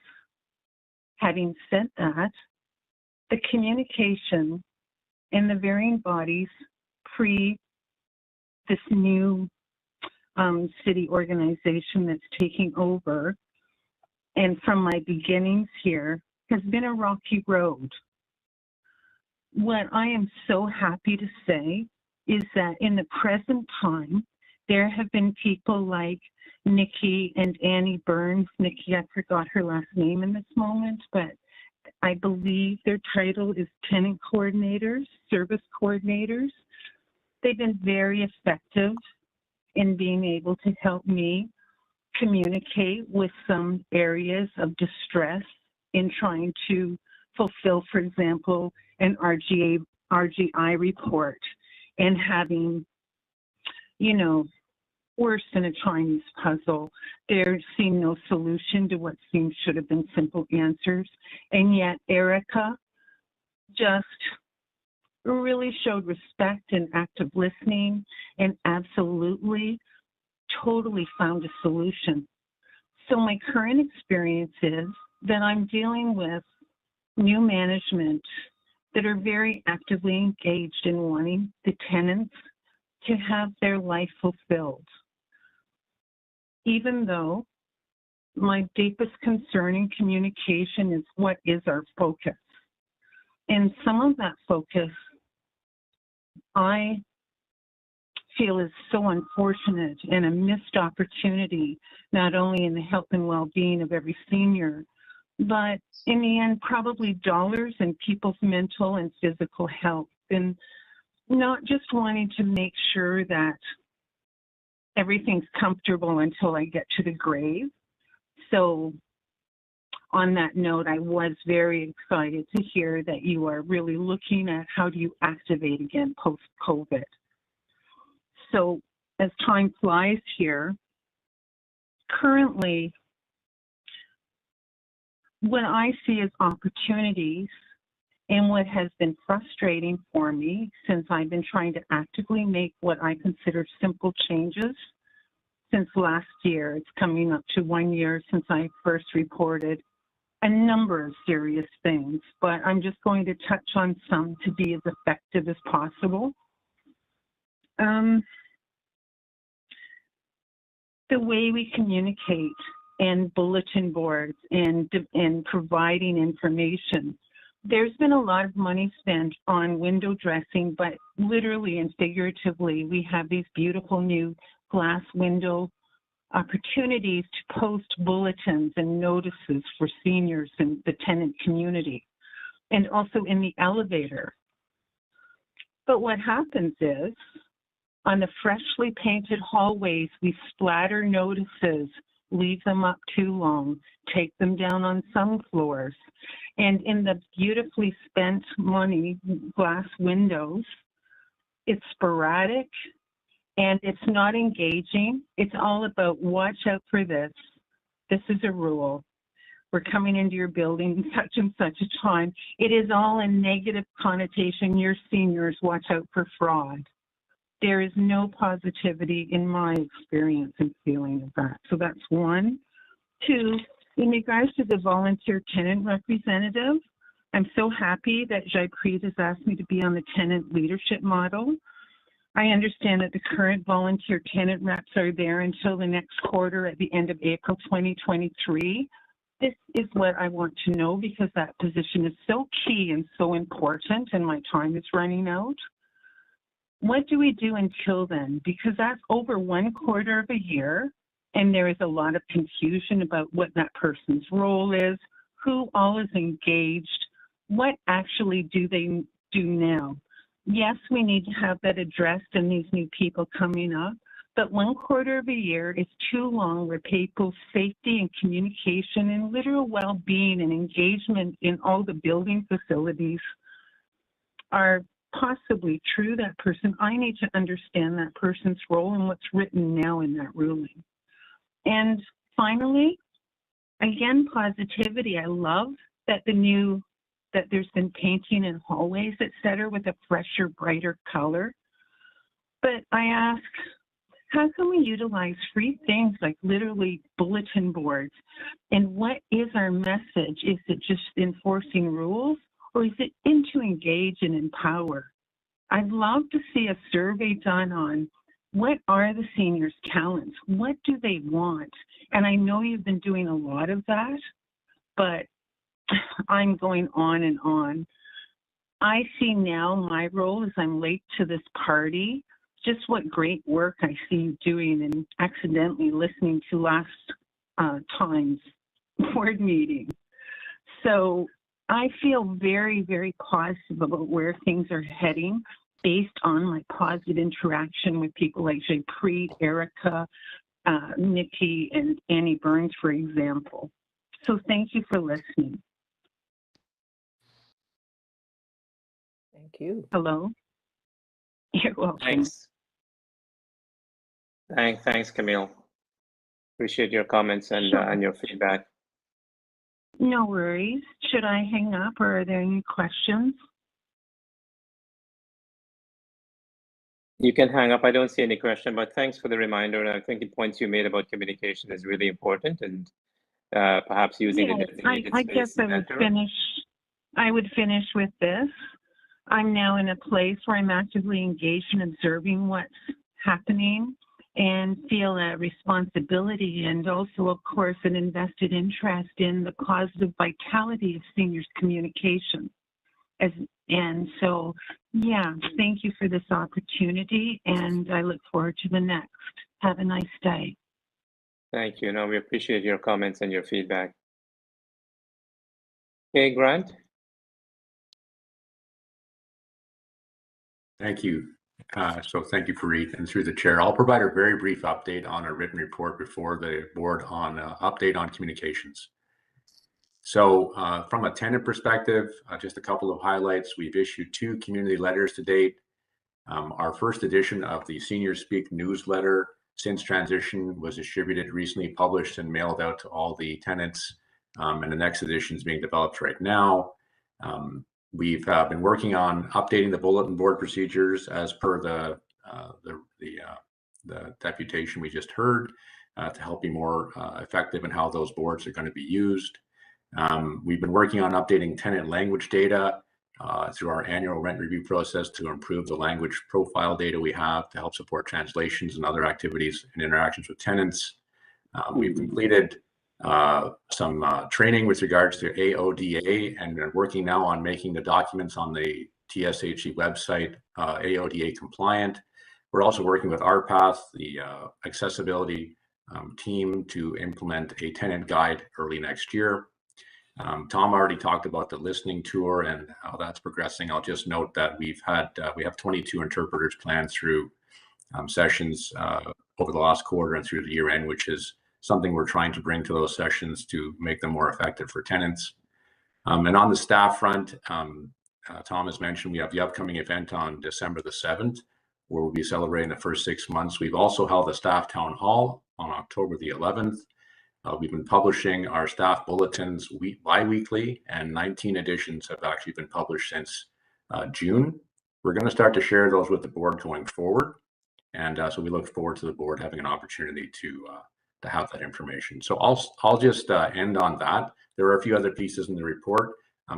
Having said that, the communication in the varying bodies pre this new city organization that's taking over, and from my beginnings here, has been a rocky road. What I am so happy to say is that in the present time, there have been people like Nikki and Annie Burns. Nikki, I forgot her last name in this moment, but I believe their title is tenant coordinators, service coordinators. They've been very effective in being able to help me communicate with some areas of distress in trying to fulfill, for example, an RGI report, and having, worse than a Chinese puzzle. They're seeing no solution to what seems should have been simple answers. And yet Erica just really showed respect and active listening, and absolutely, totally found a solution. So my current experience is that I'm dealing with new management that are very actively engaged in wanting the tenants to have their life fulfilled. Even though my deepest concern in communication is what is our focus. And some of that focus I feel is so unfortunate and a missed opportunity, not only in the health and well-being of every senior, but in the end, probably dollars and people's mental and physical health, and not just wanting to make sure that everything's comfortable until I get to the grave. So on that note, I was very excited to hear that you are really looking at how do you activate again post-COVID. So as time flies here, currently, what I see as opportunities and what has been frustrating for me since I've been trying to actively make what I consider simple changes since last year. It's coming up to 1 year since I first reported a number of serious things, but I'm just going to touch on some to be as effective as possible. The way we communicate and bulletin boards and providing information. There's been a lot of money spent on window dressing, but literally and figuratively, we have these beautiful new glass window opportunities to post bulletins and notices for seniors and the tenant community, and also in the elevator. But what happens is, on the freshly painted hallways, we splatter notices, leave them up too long, take them down on some floors. And in the beautifully spent money glass windows, it's sporadic and it's not engaging. It's all about watch out for this. This is a rule. We're coming into your building such and such a time. It is all a negative connotation. Your seniors, watch out for fraud. There is no positivity in my experience and feeling of that. So that's one. Two, in regards to the volunteer tenant representative, I'm so happy that Jaipreet has asked me to be on the tenant leadership model. I understand that the current volunteer tenant reps are there until the next quarter at the end of April 2023. This is what I want to know because that position is so key and so important and my time is running out. What do we do until then? Because that's over 1/4 of a year, and there is a lot of confusion about what that person's role is, who all is engaged, what actually do they do now. Yes, we need to have that addressed in these new people coming up, but 1/4 of a year is too long where people's safety and communication and literal well-being and engagement in all the building facilities are possibly true. That person, I need to understand that person's role and what's written now in that ruling. And finally, again, positivity. I love that that there's been painting in hallways, et cetera, with a fresher, brighter color. But I ask, how can we utilize free things like literally bulletin boards? And what is our message? Is it just enforcing rules? Or is it to engage and empower? I'd love to see a survey done on what are the seniors' talents? What do they want? And I know you've been doing a lot of that, but I'm going on and on. I see now my role as I'm late to this party, just what great work I see you doing and accidentally listening to last time's board meeting. So I feel very, very positive about where things are heading based on my positive interaction with people like Jaipreet, Erica, Nikki, and Annie Burns, for example. So thank you for listening. Thank you. Hello? You're welcome. Thanks. Thanks, Camille. Appreciate your comments and, Sure. And your feedback. No worries. Should I hang up or are there any questions? You can hang up. I don't see any question, but thanks for the reminder. I think the points you made about communication is really important and perhaps using Yeah, the designated I space guess I would center. finish. I would finish with this. I'm now in a place where I'm actively engaged in observing what's happening and feel a responsibility and also, of course, an invested interest in the positive vitality of seniors' communication. And so, yeah, thank you for this opportunity, and I look forward to the next. Have a nice day. Thank you. No, we appreciate your comments and your feedback. Okay, Grant. Thank you. So thank you, Fareed, and through the chair, I'll provide a very brief update on a written report before the board on update on communications. So from a tenant perspective, just a couple of highlights. We've issued 2 community letters to date. Our first edition of the Senior Speak newsletter since transition was distributed, recently published and mailed out to all the tenants, and the next edition is being developed right now. We've been working on updating the bulletin board procedures as per the deputation we just heard to help be more effective in how those boards are going to be used. We've been working on updating tenant language data through our annual rent review process to improve the language profile data we have to help support translations and other activities and interactions with tenants. We've completed some training with regards to AODA and are working now on making the documents on the TSHC website AODA compliant. We're also working with RPath, the accessibility team, to implement a tenant guide early next year. Tom already talked about the listening tour and how that's progressing. I'll just note that we have 22 interpreters planned through sessions over the last quarter and through the year end, which is something we're trying to bring to those sessions to make them more effective for tenants. And on the staff front, Tom has mentioned we have the upcoming event on December the 7th, where we'll be celebrating the first 6 months. We've also held a staff town hall on October the 11th. We've been publishing our staff bulletins bi-weekly, and 19 editions have actually been published since June. We're going to start to share those with the board going forward. And so we look forward to the board having an opportunity to have that information. So I'll just end on that. There are a few other pieces in the report.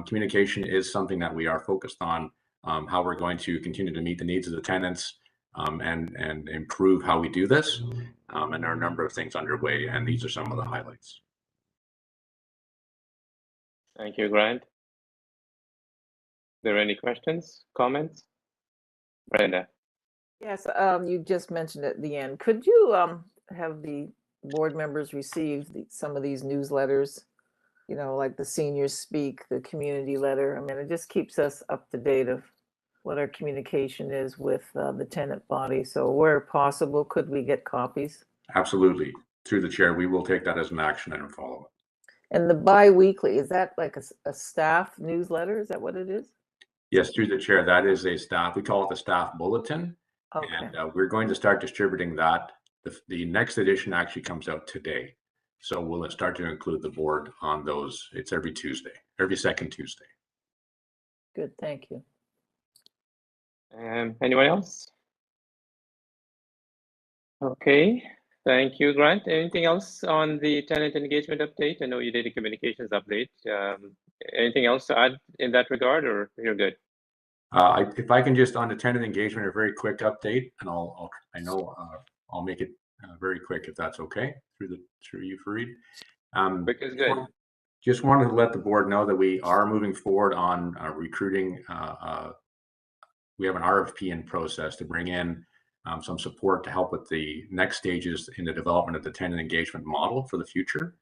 Communication is something that we are focused on, how we're going to continue to meet the needs of the tenants and improve how we do this. And there are a number of things underway, and these are some of the highlights. Thank you, Grant. Are there any questions, comments? Brenda. Yes, you just mentioned at the end. Could you have the board members receive some of these newsletters, you know, like the Seniors Speak, the community letter? I mean, it just keeps us up to date of what our communication is with the tenant body. So where possible, could we get copies? Absolutely. Through the chair, we will take that as an action and follow up. And the bi-weekly, is that like a staff newsletter? Is that what it is? Yes, through the chair, that is a staff, we call it the staff bulletin. Okay. And we're going to start distributing that. The next edition actually comes out today. So we'll start to include the board on those. It's every Tuesday, every second Tuesday. Good, thank you. Anyone else? Okay, thank you, Grant. Anything else on the tenant engagement update? I know you did a communications update. Anything else to add in that regard, or you're good? If I can just on the tenant engagement, a very quick update, and I'll make it very quick if that's okay through you, Fareed. Quick is good. Just wanted to let the board know that we are moving forward on recruiting. We have an RFP in process to bring in some support to help with the next stages in the development of the tenant engagement model for the future.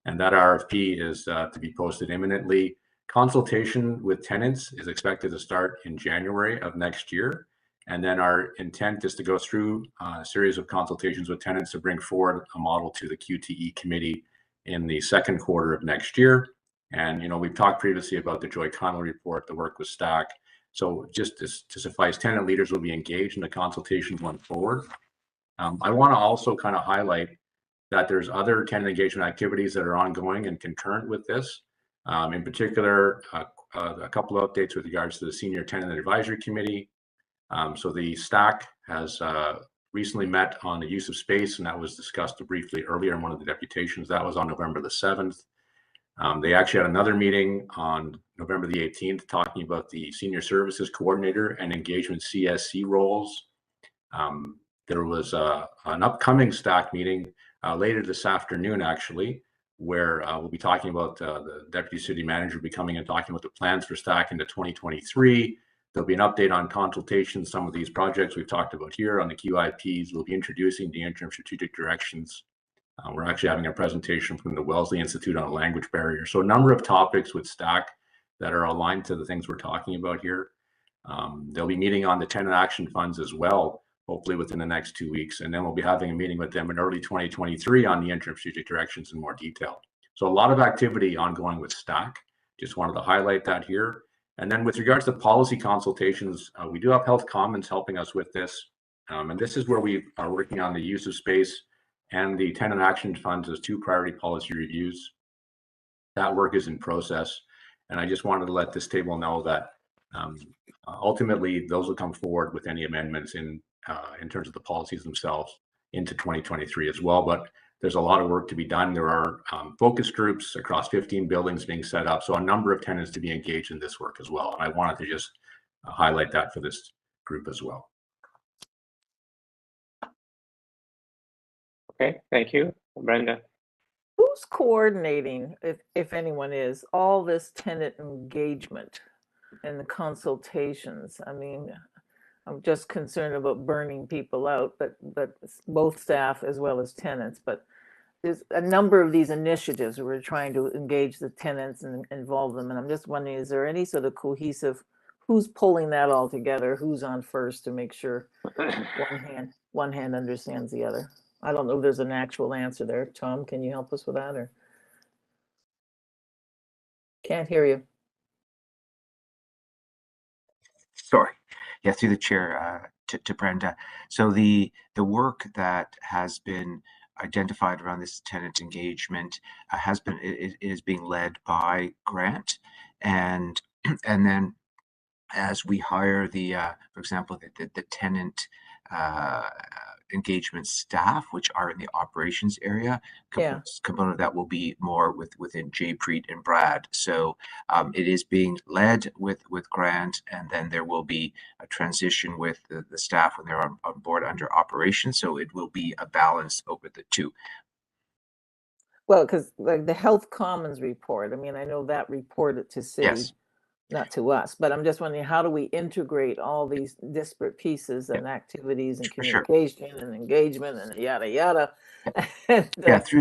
And that RFP is to be posted imminently. Consultation with tenants is expected to start in January of next year. And then our intent is to go through a series of consultations with tenants to bring forward a model to the QTE committee in the second quarter of next year. And, you know, we've talked previously about the Joy Connell report, the work with STAC. So just to suffice, tenant leaders will be engaged in the consultation going forward. I want to also kind of highlight that there's other tenant engagement activities that are ongoing and concurrent with this. In particular, a couple of updates with regards to the Senior Tenant Advisory Committee. So the STAC has recently met on the use of space, and that was discussed briefly earlier in one of the deputations. That was on November the 7th. They actually had another meeting on November the 18th talking about the Senior Services Coordinator and Engagement CSC roles. There was an upcoming STAC meeting later this afternoon, actually, where we'll be talking about the Deputy City Manager will be coming and talking about the plans for STAC into 2023. There'll be an update on consultations, some of these projects we've talked about here on the QIPs. We'll be introducing the interim strategic directions. We're actually having a presentation from the Wellesley Institute on a language barrier. So a number of topics with STAC that are aligned to the things we're talking about here. They'll be meeting on the tenant action funds as well, hopefully within the next 2 weeks. And then we'll be having a meeting with them in early 2023 on the interim strategic directions in more detail. So a lot of activity ongoing with STAC. Just wanted to highlight that here. And then with regards to policy consultations, we do have Health Commons helping us with this. And this is where we are working on the use of space and the tenant action funds as 2 priority policy reviews. That work is in process. And I just wanted to let this table know that ultimately those will come forward with any amendments in terms of the policies themselves into 2023 as well. But there's a lot of work to be done. There are focus groups across 15 buildings being set up. So a number of tenants to be engaged in this work as well. And I wanted to just highlight that for this group as well. Okay, thank you. Brenda. Who's coordinating, if anyone is, all this tenant engagement and the consultations? I mean, I'm just concerned about burning people out, but both staff as well as tenants. But there's a number of these initiatives where we're trying to engage the tenants and involve them. And I'm just wondering, is there any sort of cohesive, who's pulling that all together? Who's on first to make sure one hand understands the other? I don't know if there's an actual answer there. Tom, can you help us with that, or? Can't hear you. Sorry. Yeah, through the chair to Brenda. So the work that has been identified around this tenant engagement it is being led by Grant, and then as we hire the for example the tenant engagement staff, which are in the operations area, component of that will be more within Jaypreet and Brad. So it is being led with Grant, and then there will be a transition with the staff when they're on board under operations. So it will be a balance over the two. Well, because like the Health Commons report, I mean, I know that reported to city. Yes. Not to us, but I'm just wondering, how do we integrate all these disparate pieces and activities and communication and engagement and yada yada? Through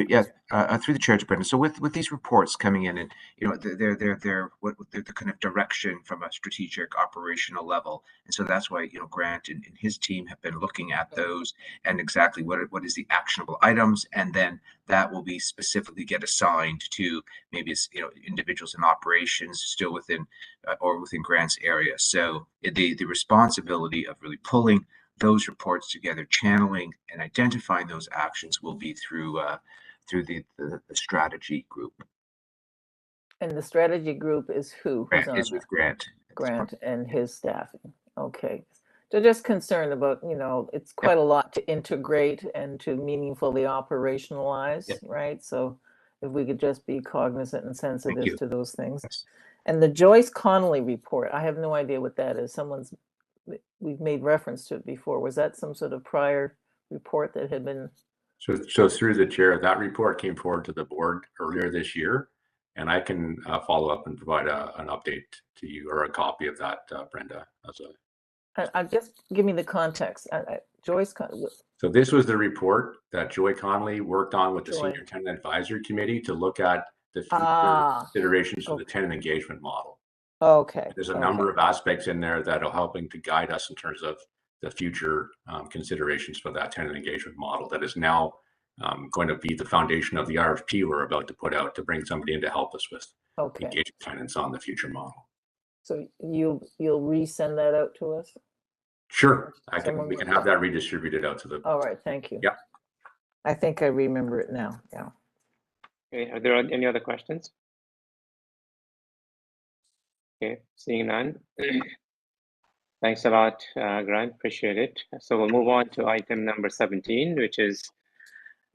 the chair to Brendan. So with these reports coming in, and they're the kind of direction from a strategic operational level, and so that's why Grant and his team have been looking at those and exactly what is the actionable items, and then that will be specifically get assigned to maybe it's individuals in operations still within or within Grant's area. So the responsibility of really pulling those reports together, channeling and identifying those actions will be through the strategy group. And the strategy group is who? Grant is with Grant. Grant and his staffing. Okay. So just concerned about, it's quite a lot to integrate and to meaningfully operationalize, right? So if we could just be cognizant and sensitive to those things. Yes. And the Joyce Connolly report, I have no idea what that is. We've made reference to it before. Was that some sort of prior report that had been? So through the chair, that report came forward to the board earlier this year, and I can follow up and provide an update to you or a copy of that, Brenda. Just give me the context. Joyce. So this was the report that Joy Connolly worked on with the Senior Tenant Advisory Committee to look at the future considerations for the tenant engagement model. Okay. There's a number of aspects in there that are helping to guide us in terms of the future considerations for that tenant engagement model that is now going to be the foundation of the RFP we're about to put out to bring somebody in to help us with engaging tenants on the future model. So you'll resend that out to us? Sure, we can have that redistributed out to the. All right, thank you. Yeah. I think I remember it now. Yeah. Okay, are there any other questions? Okay, seeing none. Thanks a lot, Grant. Appreciate it. So we'll move on to item number 17, which is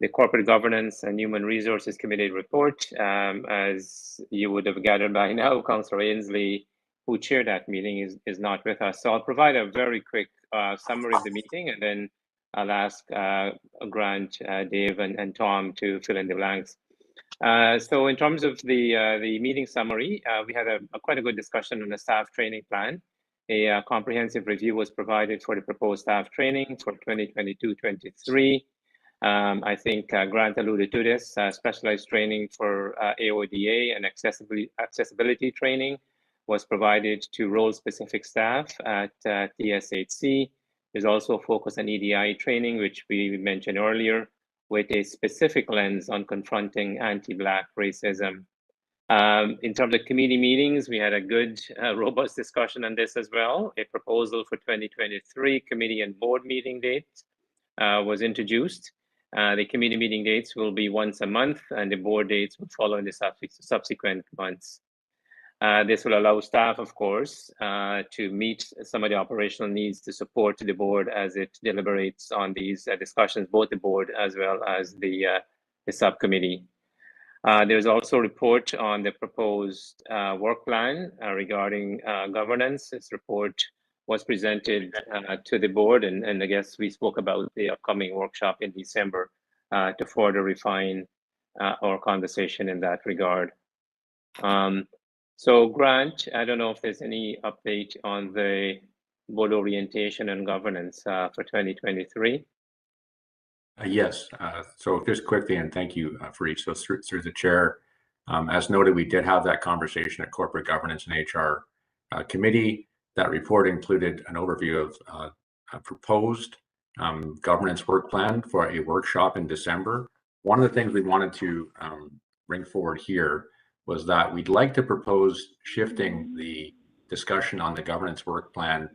the Corporate Governance and Human Resources Committee report. As you would have gathered by now, Councillor Ainsley, who chaired that meeting, is not with us. So I'll provide a very quick summary of the meeting, and then I'll ask Grant, Dave, and Tom to fill in the blanks. So in terms of the meeting summary, we had quite a good discussion on the staff training plan. A comprehensive review was provided for the proposed staff training for 2022-23. I think Grant alluded to this, specialized training for AODA and accessibility training was provided to role-specific staff at TSHC. There's also a focus on EDI training, which we mentioned earlier, with a specific lens on confronting anti-Black racism. In terms of committee meetings, we had a good, robust discussion on this as well. A proposal for 2023 committee and board meeting dates was introduced. The committee meeting dates will be once a month, and the board dates will follow in the subsequent months. This will allow staff, of course, to meet some of the operational needs to support the board as it deliberates on these discussions, both the board as well as the subcommittee. There's also a report on the proposed work plan regarding governance. This report was presented to the board, and I guess we spoke about the upcoming workshop in December to further refine our conversation in that regard. So Grant, I don't know if there's any update on the board orientation and governance for 2023. Yes, so just quickly, and thank you for each. So through the chair, as noted, we did have that conversation at Corporate Governance and HR Committee. That report included an overview of a proposed governance work plan for a workshop in December. One of the things we wanted to bring forward here was that we'd like to propose shifting the discussion on the governance work plan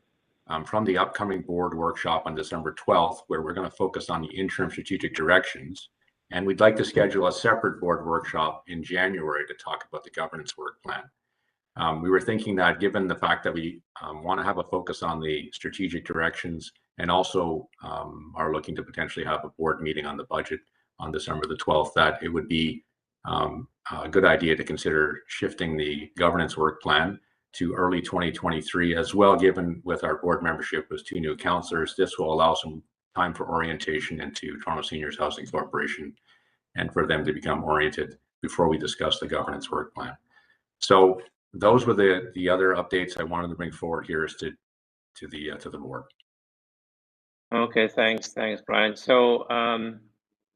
from the upcoming board workshop on December 12th, where we're going to focus on the interim strategic directions. And we'd like to schedule a separate board workshop in January to talk about the governance work plan. We were thinking that given the fact that we want to have a focus on the strategic directions and also are looking to potentially have a board meeting on the budget on December the 12th, that it would be a good idea to consider shifting the governance work plan to early 2023 as well. Given with our board membership with 2 new councillors, this will allow some time for orientation into Toronto Seniors Housing Corporation and for them to become oriented before we discuss the governance work plan. So those were the other updates I wanted to bring forward here as to the board. Okay, thanks, Brian. So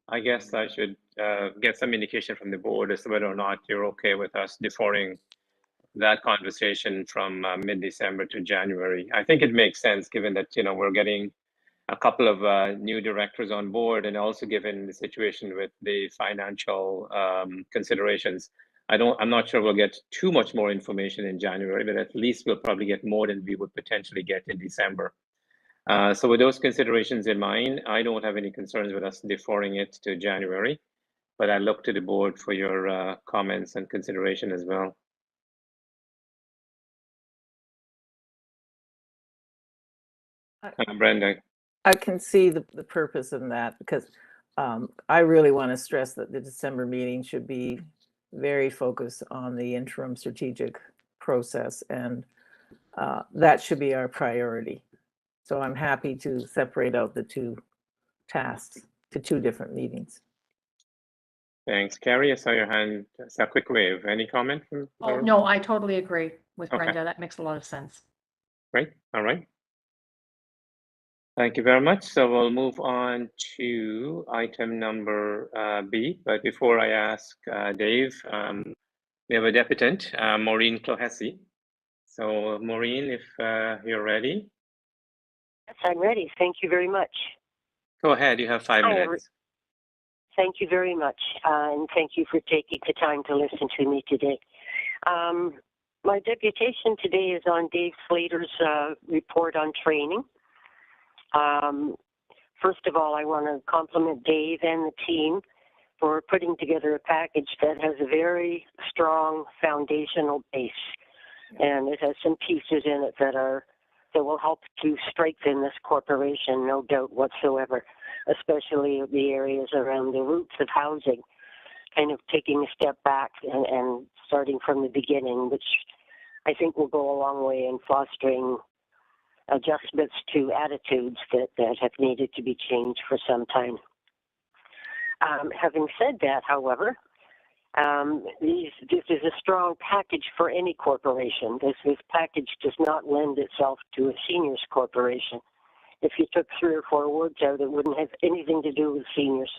I guess I should get some indication from the board as to whether or not you're okay with us deferring that conversation from mid-December to January. I think it makes sense given that, you know, we're getting a couple of new directors on board, and also given the situation with the financial considerations. I'm not sure we'll get too much more information in January, but at least we'll probably get more than we would potentially get in December. So with those considerations in mind, I don't have any concerns with us deferring it to January, but I look to the board for your comments and consideration as well. Brenda. I can see the purpose in that, because I really want to stress that the December meeting should be very focused on the interim strategic process, and that should be our priority. So I'm happy to separate out the 2 tasks to 2 different meetings. Thanks. Carrie, I saw your hand. It's a quick wave. Any comment? Oh, no, I totally agree with Okay. Brenda. That makes a lot of sense. Great. All right. Thank you very much. So we'll move on to item number B. But before I ask Dave, we have a deputant, Maureen Clohessy. So Maureen, if you're ready. Yes, I'm ready. Thank you very much. Go ahead. You have 5 minutes. Thank you very much. And thank you for taking the time to listen to me today. My deputation today is on Dave Slater's report on training. First of all, I want to compliment Dave and the team for putting together a package that has a very strong foundational base, and it has some pieces in it that will help to strengthen this corporation, no doubt whatsoever. especially the areas around the roots of housing, kind of taking a step back and starting from the beginning, which I think will go a long way in fostering adjustments to attitudes that have needed to be changed for some time. Having said that, however, this is a strong package for any corporation. This package does not lend itself to a seniors corporation. If you took 3 or 4 words out, it wouldn't have anything to do with seniors.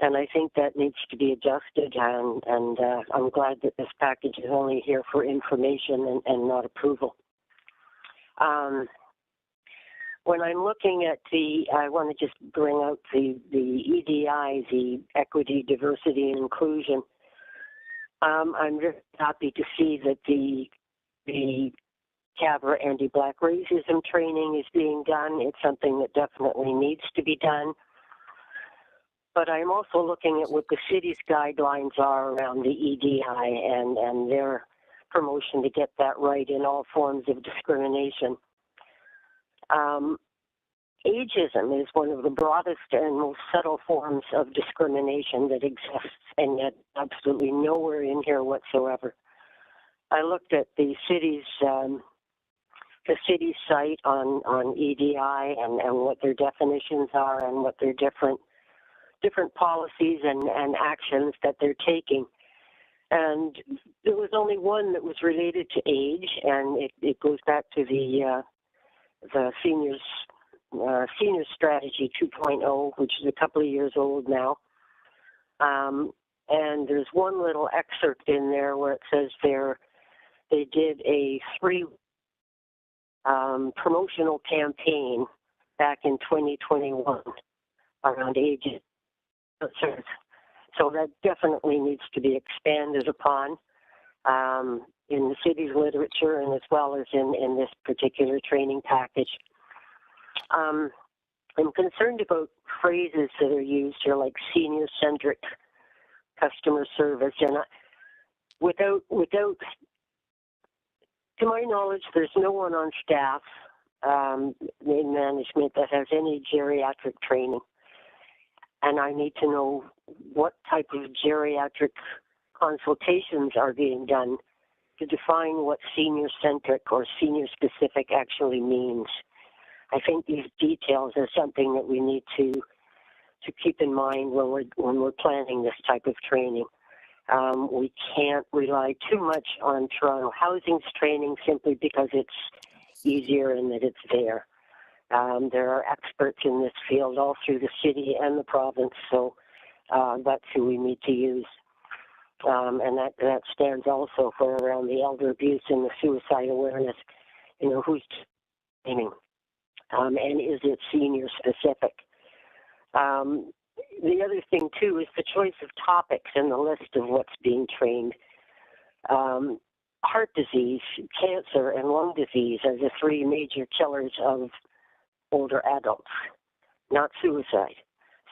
And I think that needs to be adjusted, and I'm glad that this package is only here for information and not approval. When I'm looking at I want to just bring out the EDI, the Equity, Diversity, and Inclusion. I'm very happy to see that the CABRA anti-Black racism training is being done. It's something that definitely needs to be done. But I'm also looking at what the city's guidelines are around the EDI and their promotion to get that right in all forms of discrimination. Ageism is one of the broadest and most subtle forms of discrimination that exists, and yet absolutely nowhere in here whatsoever. I looked at the city's site on EDI and what their definitions are and what their different policies and actions that they're taking. And there was only one that was related to age, and it goes back to the seniors strategy 2.0, which is a couple of years old now. And there's one little excerpt in there where it says they did a 3 promotional campaign back in 2021 around ages. So that definitely needs to be expanded upon in the city's literature and as well as in this particular training package. I'm concerned about phrases that are used here like senior-centric customer service, and without, to my knowledge, there's no one on staff in management that has any geriatric training. And I need to know what type of geriatric consultations are being done to define what senior-centric or senior-specific actually means. I think these details are something that we need to keep in mind when we're planning this type of training. We can't rely too much on Toronto Housing's training simply because it's easier and that it's there. There are experts in this field all through the city and the province, so that's who we need to use. And that stands also for around the elder abuse and the suicide awareness. You know, who's training? And is it senior specific? The other thing, too, is the choice of topics and the list of what's being trained. Heart disease, cancer, and lung disease are the 3 major killers of older adults, not suicide.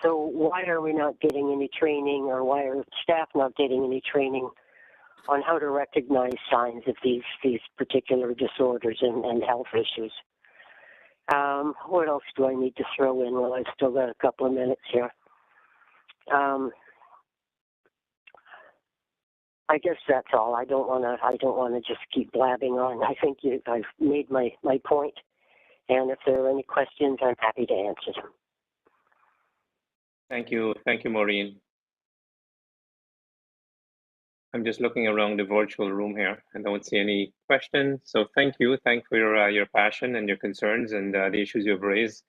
So why are we not getting any training, or why are staff not getting any training on how to recognize signs of these particular disorders and health issues? What else do I need to throw in? Well, I've still got a couple of minutes here. I guess that's all. I don't want to just keep blabbing on. I think I've made my point. And if there are any questions, I'm happy to answer them. Thank you, Maureen. I'm just looking around the virtual room here. I don't see any questions. So thank you for your passion and your concerns and the issues you've raised.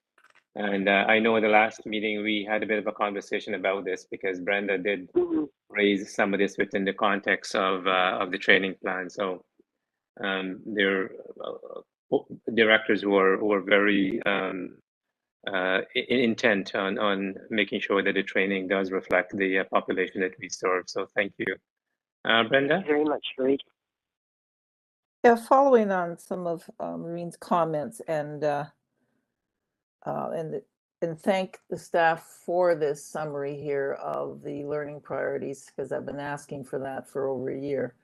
And I know in the last meeting we had a bit of a conversation about this because Brenda did raise some of this within the context of the training plan. So there are directors who are very intent on making sure that the training does reflect the population that we serve. So thank you. Brenda? Thank you very much, Reid. Yeah, following on some of Maureen's comments and thank the staff for this summary here of the learning priorities, because I've been asking for that for over a year.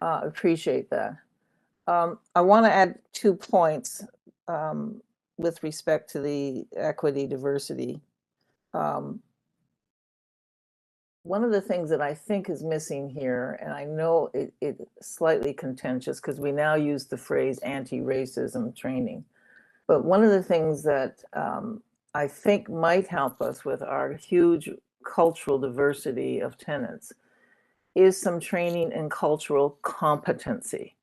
Appreciate that. I want to add 2 points with respect to the equity, diversity, one of the things that I think is missing here, and I know it's slightly contentious because we now use the phrase anti-racism training, but one of the things that I think might help us with our huge cultural diversity of tenants is some training in cultural competency.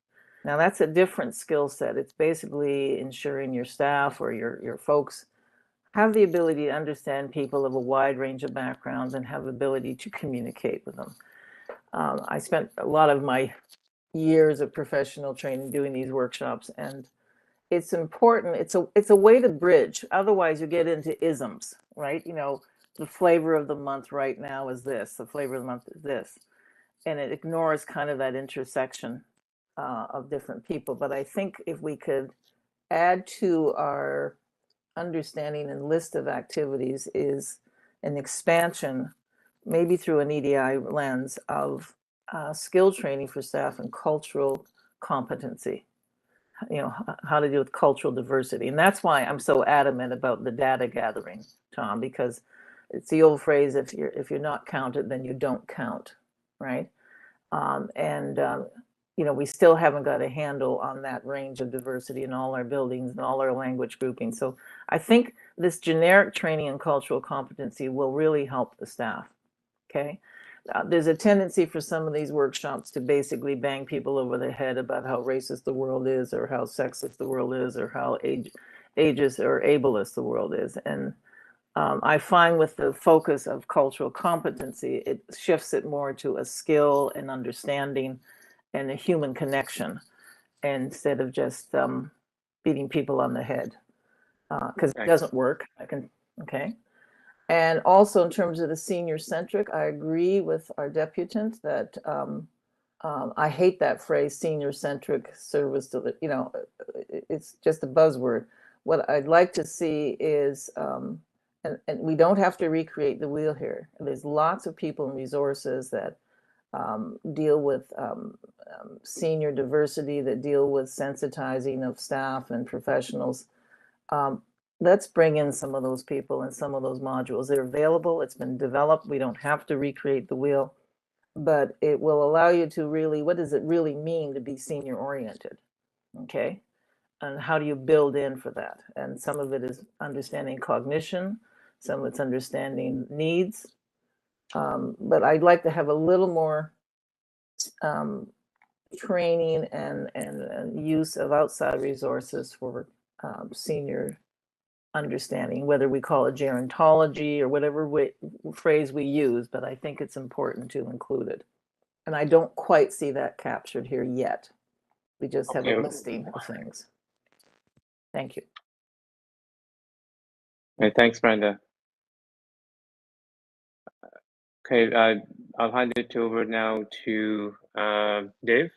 Now that's a different skill set. It's basically ensuring your staff or your folks have the ability to understand people of a wide range of backgrounds and have the ability to communicate with them. I spent a lot of my years of professional training doing these workshops, and it's important. It's a way to bridge. Otherwise, you get into isms, right? You know, the flavor of the month right now is this. The flavor of the month is this, and it ignores kind of that intersection of different people. But I think if we could add to our understanding and list of activities is an expansion, maybe through an EDI lens, of skill training for staff and cultural competency, you know, how to deal with cultural diversity. And that's why I'm so adamant about the data gathering, Tom, because it's the old phrase, if you're not counted, then you don't count, right? You know, we still haven't got a handle on that range of diversity in all our buildings and all our language groupings. So I think this generic training in cultural competency will really help the staff, okay? There's a tendency for some of these workshops to basically bang people over the head about how racist the world is, or how sexist the world is, or how ageist or ableist the world is. And I find with the focus of cultural competency, it shifts it more to a skill and understanding and a human connection, instead of just beating people on the head, because it doesn't work. Okay. And also in terms of the senior centric, I agree with our deputant that I hate that phrase, senior centric service. You know, it's just a buzzword. What I'd like to see is, and we don't have to recreate the wheel here. There's lots of people and resources that deal with senior diversity, that deal with sensitizing of staff and professionals. Let's bring in some of those people and some of those modules. They're available. It's been developed. We don't have to recreate the wheel, but it will allow you to really, what does it really mean to be senior oriented? Okay. And how do you build in for that? And some of it is understanding cognition. Some of it's understanding needs. But I'd like to have a little more training and use of outside resources for senior understanding, whether we call it gerontology or whatever phrase we use, but I think it's important to include it. And I don't quite see that captured here yet. We just have a listing of things. Thank you. Okay, thanks, Brenda. Okay, I'll hand it over now to Dave.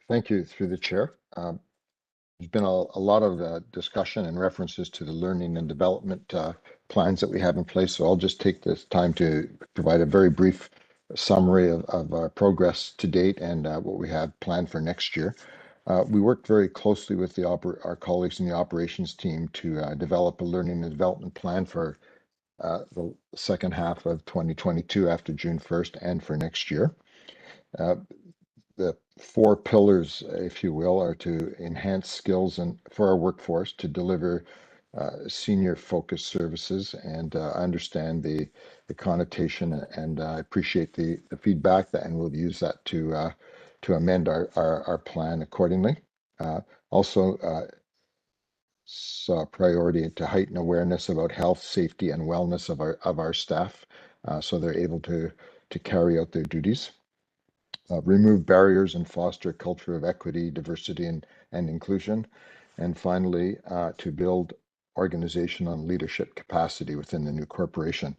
Thank you, through the chair. There's been a lot of discussion and references to the learning and development plans that we have in place. So I'll just take this time to provide a very brief summary of our progress to date and what we have planned for next year. We worked very closely with our colleagues in the operations team to develop a learning and development plan for the second half of 2022 after June 1st and for next year. The four pillars, if you will, are to enhance skills and for our workforce to deliver senior focused services, and I understand the connotation, and I appreciate the feedback, and we'll use that to amend our plan accordingly. Also, saw priority to heighten awareness about health, safety, and wellness of our staff, so they're able to carry out their duties. Remove barriers and foster a culture of equity, diversity, and inclusion. And finally, to build organizational and leadership capacity within the new corporation.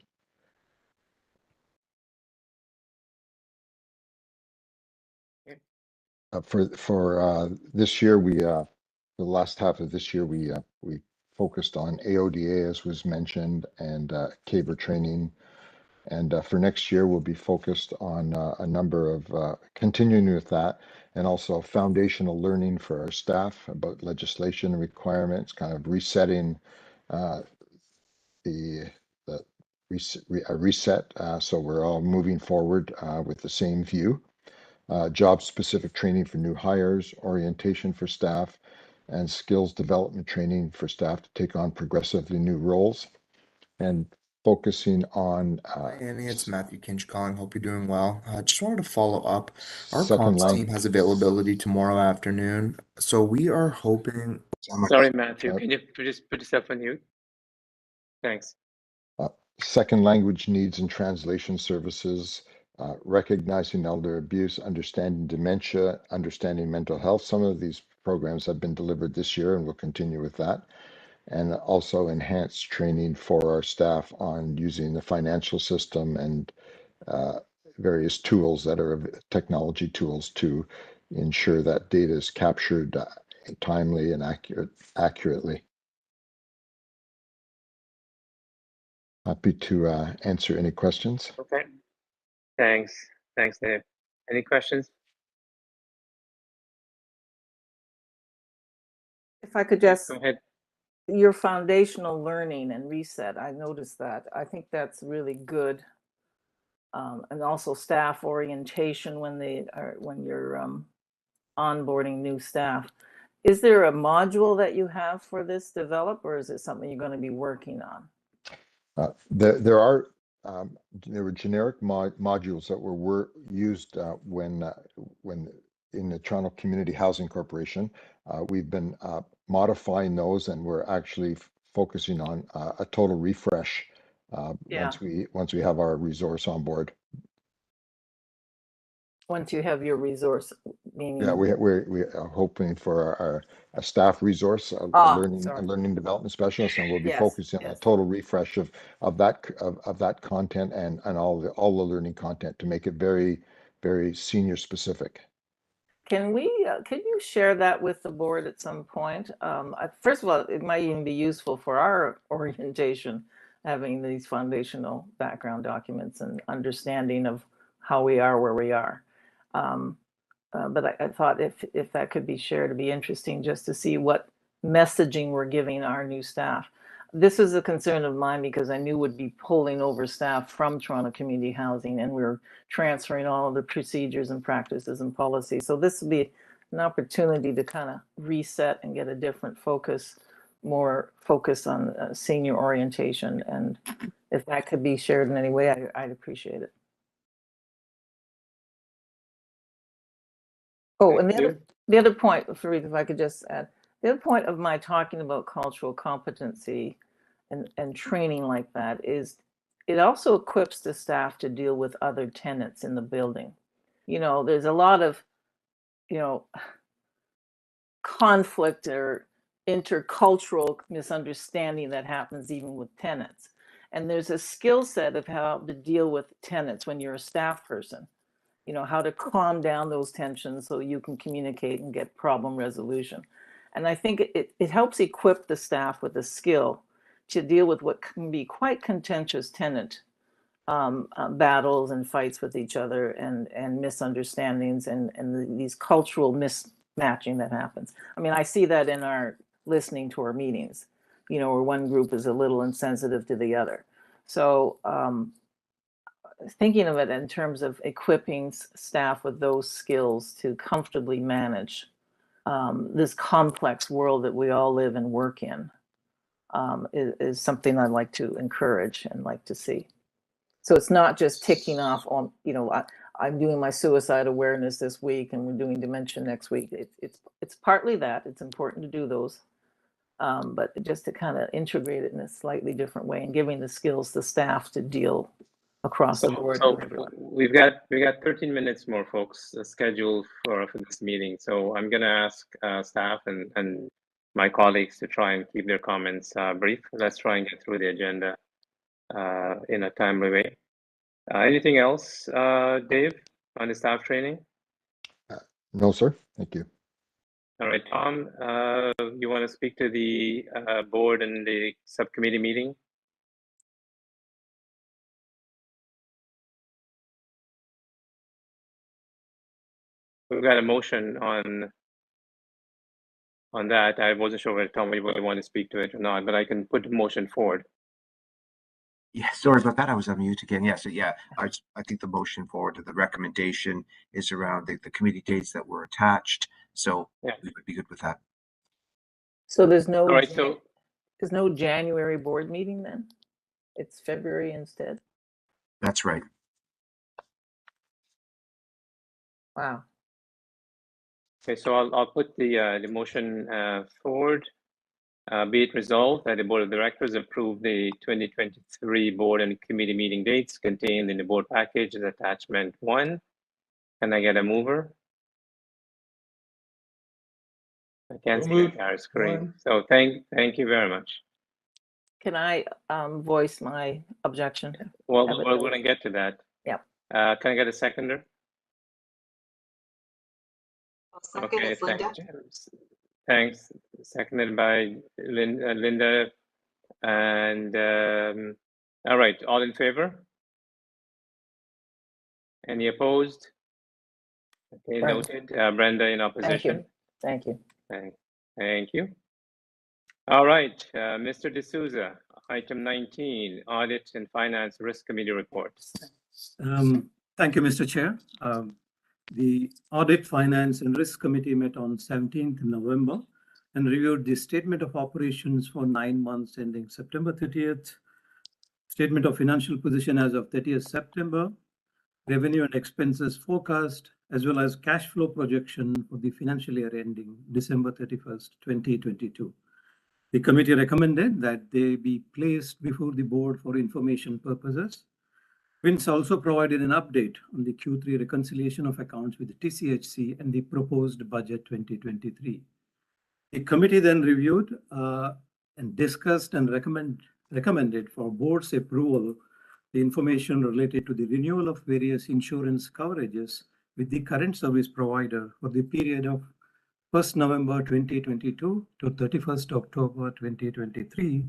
For this year, the last half of this year, we focused on AODA, as was mentioned, and CABR training. And for next year, we'll be focused on a number of continuing with that, and also foundational learning for our staff about legislation requirements, kind of resetting the reset, so we're all moving forward with the same view. Job-specific training for new hires, orientation for staff, and skills development training for staff to take on progressively new roles, and focusing on Hi, Annie, it's Matthew Kinch calling. Hope you're doing well. Just wanted to follow up. Our second comms team language. has availability tomorrow afternoon, so we are hoping. Sorry, Matthew. Can you just put yourself on mute? Thanks. Second language needs and translation services, recognizing elder abuse, understanding dementia, understanding mental health. Some of these programs have been delivered this year and we'll continue with that. And also enhanced training for our staff on using the financial system and various tools that are technology tools to ensure that data is captured timely and accurately. Happy to answer any questions. Okay. Thanks. Thanks, Dave. Any questions? If I could just, Go ahead. Your foundational learning and reset, I noticed that. I think that's really good. And also staff orientation when you're onboarding new staff. Is there a module that you have for this develop, or is it something you're going to be working on? There were generic modules that were used when in the Toronto Community Housing Corporation. We've been modifying those, and we're actually focusing on a total refresh once we have our resource on board. Once you have your resource, meaning Yeah, we are hoping for a staff resource, a learning development specialist, and we'll be focusing on a total refresh of that content and all the learning content to make it very, very senior specific. Can you share that with the board at some point? First of all, it might even be useful for our orientation, having these foundational background documents and understanding of how we are where we are. But I thought if that could be shared, it'd be interesting just to see what messaging we're giving our new staff. This is a concern of mine because I knew we'd be pulling over staff from Toronto Community Housing, and we're transferring all of the procedures and practices and policies. So this would be an opportunity to kind of reset and get a different focus, more focus on senior orientation. And if that could be shared in any way, I'd appreciate it. Oh, and the other point, Fareed, if I could just add, the other point of my talking about cultural competency and training like that is it also equips the staff to deal with other tenants in the building. You know, there's a lot of, conflict or intercultural misunderstanding that happens even with tenants. And there's a skill set of how to deal with tenants when you're a staff person. You know, how to calm down those tensions so you can communicate and get problem resolution. And I think it helps equip the staff with a skill to deal with what can be quite contentious tenant battles and fights with each other and misunderstandings and these cultural mismatching that happens. I mean, I see that in our listening to our meetings, where one group is a little insensitive to the other. So, thinking of it in terms of equipping staff with those skills to comfortably manage this complex world that we all live and work in is something I'd like to encourage and like to see. So it's not just ticking off on, I'm doing my suicide awareness this week and we're doing dementia next week. It's partly that. It's important to do those, but just to kind of integrate it in a slightly different way and giving the skills to staff to deal across the board. So we've got 13 minutes more, folks, scheduled for this meeting. So I'm going to ask staff and my colleagues to try and keep their comments brief. Let's try and get through the agenda in a timely way. Anything else, Dave, on the staff training? No, sir. Thank you. All right, Tom, you want to speak to the board and the subcommittee meeting? We've got a motion on that. I wasn't sure whether Tom would want to speak to it or not, but I can put the motion forward. Yeah, sorry about that. I was on mute again. Yes, yeah. I think the motion forward to the recommendation is around the committee dates that were attached. So Yeah. we would be good with that. So there's no, All right, so there's no January board meeting then? It's February instead? That's right. Wow. okay, so I'll put the motion forward. Be it resolved that the Board of Directors approve the 2023 board and committee meeting dates contained in the board package as attachment 1. Can I get a mover? I can't So see the moved. entire screen. Warren. So thank you very much. Can I voice my objection? Well, Have it we're noted. going to get to that. Yeah. Can I get a seconder? Second, Okay, it's Linda. thanks. Seconded by Linda. And all right, all in favor? Any opposed? Okay, Brenda. noted. Brenda in opposition. Thank you. Thank you. All right, Mr. D'Souza, item 19, Audit and Finance Risk Committee report. Thank you, Mr. Chair. The Audit, Finance and Risk Committee met on 17th November and reviewed the statement of operations for 9 months ending September 30th, statement of financial position as of 30th September, revenue and expenses forecast, as well as cash flow projection for the financial year ending December 31st, 2022. The committee recommended that they be placed before the board for information purposes. Vince also provided an update on the Q3 reconciliation of accounts with the TSHC and the proposed budget 2023. The committee then reviewed and discussed and recommended for board's approval the information related to the renewal of various insurance coverages with the current service provider for the period of 1st November 2022 to 31st October 2023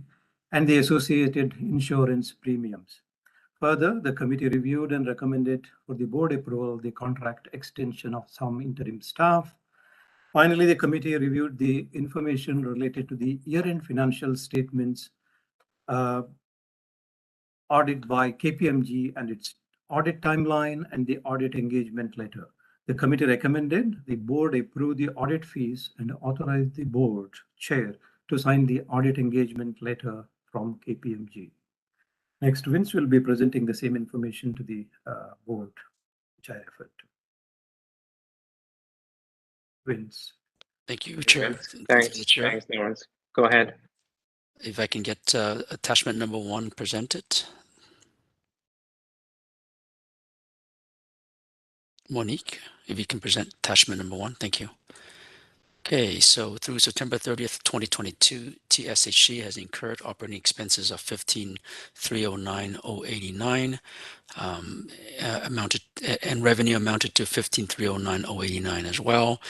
and the associated insurance premiums. Further, the committee reviewed and recommended for the board approval the contract extension of some interim staff. Finally, the committee reviewed the information related to the year-end financial statements audit by KPMG and its audit timeline and the audit engagement letter. The committee recommended the board approve the audit fees and authorize the board chair to sign the audit engagement letter from KPMG. Next, Vince will be presenting the same information to the board, which I referred to. Vince. Thank you, Chair. Thanks, Lawrence. Go ahead. If I can get attachment number 1 presented. Monique, if you can present attachment number 1, thank you. Okay, so through September 30th, 2022, TSHC has incurred operating expenses of $15,309,089, and revenue amounted to $15,309,089 as well,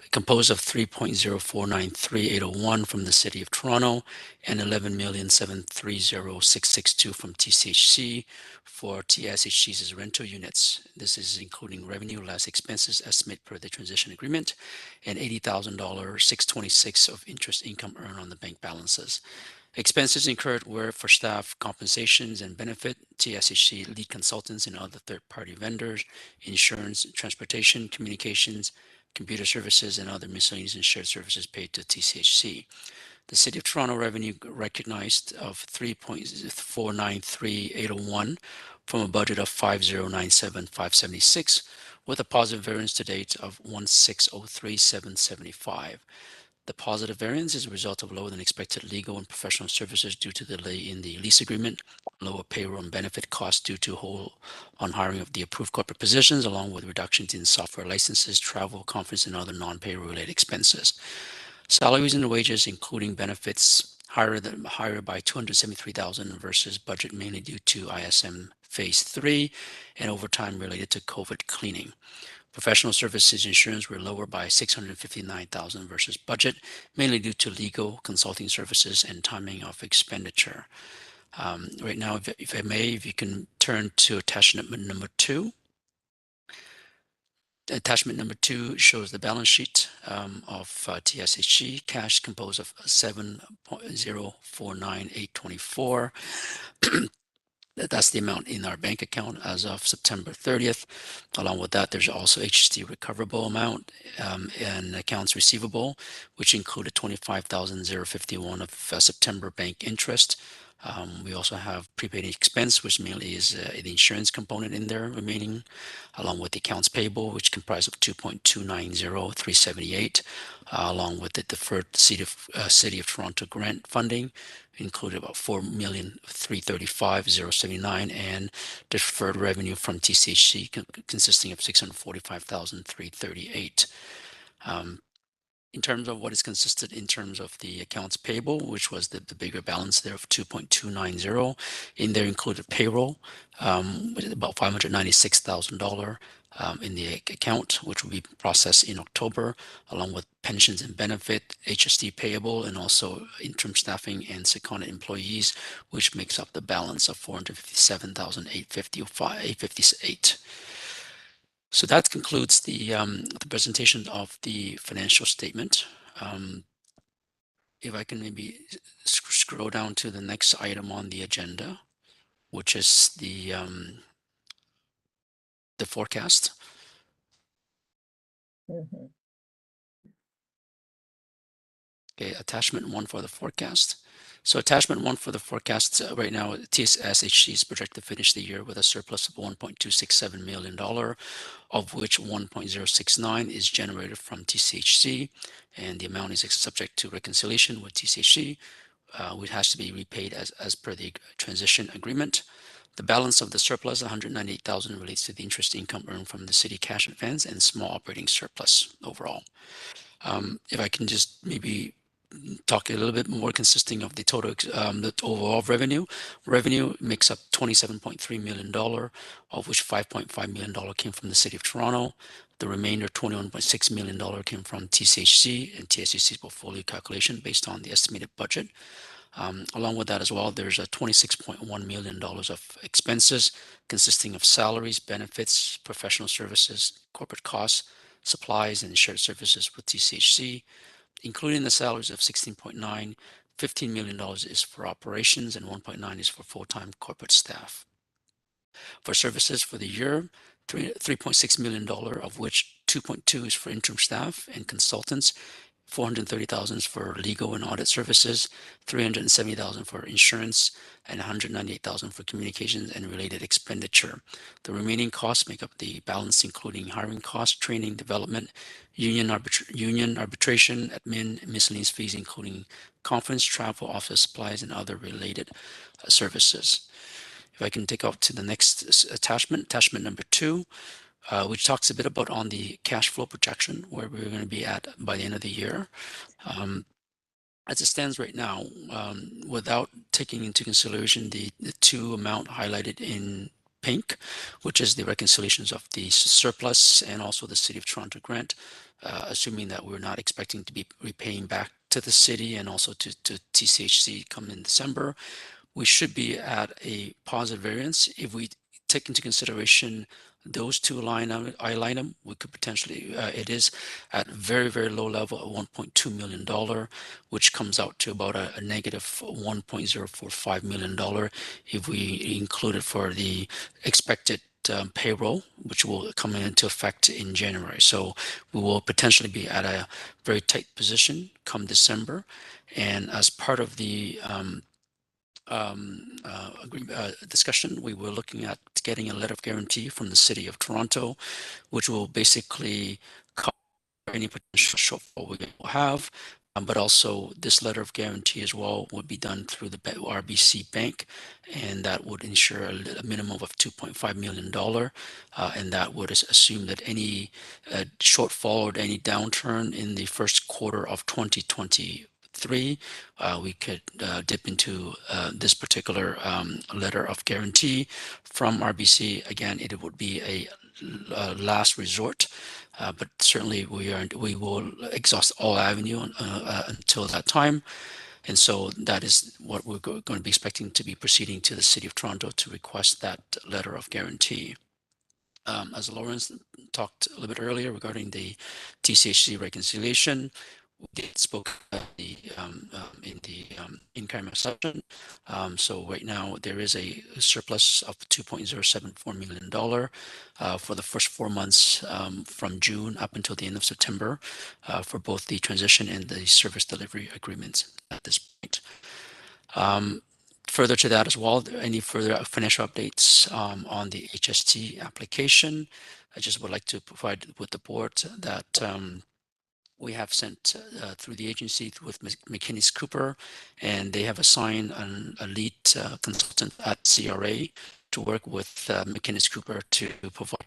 composed of $3,049,381 from the City of Toronto and $11,730,662 from TSHC for TSHC's rental units. This is including revenue less expenses estimate per the transition agreement and $80,626 of interest income earned on the bank balances. Expenses incurred were for staff compensations and benefit, TSHC lead consultants and other third-party vendors, insurance, transportation, communications, computer services, and other miscellaneous and shared services paid to TSHC. The City of Toronto revenue recognized of $3,493,801 from a budget of $5,097,576, with a positive variance to date of $1,603,775. The positive variance is a result of lower than expected legal and professional services due to the delay in the lease agreement, lower payroll and benefit costs due to hold on hiring of the approved corporate positions, along with reductions in software licenses, travel, conference, and other non-payroll related expenses. Salaries and wages, including benefits, higher by $273,000 versus budget, mainly due to ISM Phase 3 and overtime related to COVID cleaning. Professional services insurance were lower by $659,000 versus budget, mainly due to legal consulting services and timing of expenditure. Right now, if I may, if you can turn to attachment number 2. Attachment number 2 shows the balance sheet of TSHC, cash composed of $7,049,824. That's the amount in our bank account as of September 30th. Along with that, there's also HST recoverable amount and accounts receivable, which included $25,051 of September bank interest. We also have prepaid expense, which mainly is the insurance component in there remaining, along with the accounts payable, which comprise of $2,290,378, along with the deferred City of Toronto grant funding, included about $4,335,079, and deferred revenue from TSHC consisting of $645,338. In terms of what is consistent in terms of the accounts payable, which was the bigger balance there of 2.290, in there included payroll, with about $596,000 in the account, which will be processed in October, along with pensions and benefit, HST payable, and also interim staffing and seconded employees, which makes up the balance of $457,858. So that concludes the presentation of the financial statement. If I can maybe scroll down to the next item on the agenda, which is the forecast. Mhm. Okay, attachment 1 for the forecast. So attachment 1 for the forecast right now, TSHC is projected to finish the year with a surplus of $1.267 million, of which 1.069 is generated from TSHC, and the amount is subject to reconciliation with TSHC, which has to be repaid as per the transition agreement. The balance of the surplus, $198,000, relates to the interest income earned from the city cash advance and small operating surplus overall. If I can just maybe talk a little bit more, consisting of the total, the overall revenue. Revenue makes up $27.3 million, of which $5.5 million came from the City of Toronto. The remainder, $21.6 million, came from TSHC and TSHC's portfolio calculation based on the estimated budget. Along with that as well, there's a $26.1 million of expenses consisting of salaries, benefits, professional services, corporate costs, supplies, and shared services with TSHC. Including the salaries of 16.9, $15 million is for operations and 1.9 is for full-time corporate staff. For services for the year, $3.6 million, of which 2.2 is for interim staff and consultants, $430,000 for legal and audit services, $370,000 for insurance, and $198,000 for communications and related expenditure. The remaining costs make up the balance, including hiring costs, training, development, union arbitration, admin, miscellaneous fees, including conference, travel, office supplies, and other related services. If I can take off to the next attachment number 2, which talks a bit about on the cash flow projection, where we're going to be at by the end of the year. As it stands right now, without taking into consideration the two amount highlighted in pink, which is the reconciliations of the surplus and also the City of Toronto grant, assuming that we're not expecting to be repaying back to the city and also to TSHC come in December, we should be at a positive variance. If we take into consideration those two line item, we could potentially, it is at very, very low level at $1.2 million, which comes out to about a negative $1.045 million if we include it for the expected payroll, which will come into effect in January. So we will potentially be at a very tight position come December. And as part of the discussion, we were looking at getting a letter of guarantee from the City of Toronto, which will basically cover any potential shortfall we will have. But also this letter of guarantee as well would be done through the RBC Bank, and that would ensure a minimum of $2.5 million. And that would assume that any shortfall or any downturn in the first quarter of 2023, we could dip into this particular letter of guarantee from RBC. Again, it would be a last resort, but certainly we will exhaust all avenue until that time. And so that is what we're going to be expecting to be proceeding to the City of Toronto to request that letter of guarantee. As Lawrence talked a little bit earlier regarding the TSHC reconciliation, did spoke in the in-camera session. So right now there is a surplus of $2.074 million for the first 4 months from June up until the end of September for both the transition and the service delivery agreements at this point. Further to that as well, any further financial updates on the HST application, I just would like to provide with the board that we have sent through the agency with McKinney Cooper, and they have assigned a lead consultant at CRA to work with McKinney Cooper to provide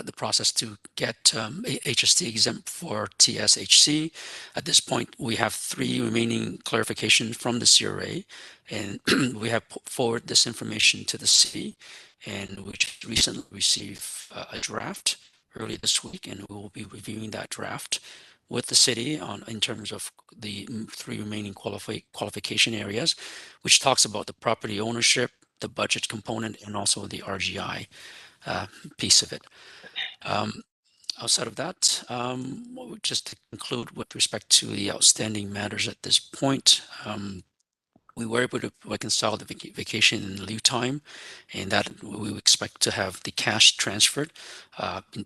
the process to get HST exempt for TSHC. At this point, we have 3 remaining clarifications from the CRA, and we have put forward this information to the city, and we just recently received a draft early this week, and we will be reviewing that draft with the city in terms of the 3 remaining qualification areas, which talks about the property ownership, the budget component, and also the RGI piece of it. Outside of that, just to conclude with respect to the outstanding matters at this point, we were able to reconcile the vacation and leave time, and that we expect to have the cash transferred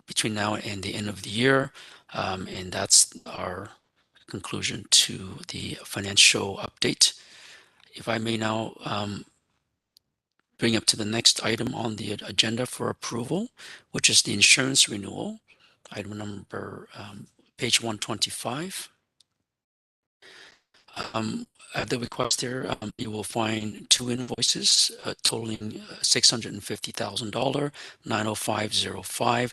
between now and the end of the year, and that's our conclusion to the financial update. If I may now bring up to the next item on the agenda for approval, which is the insurance renewal, item number page 125. At the request here, you will find 2 invoices totaling $650,000, 90505.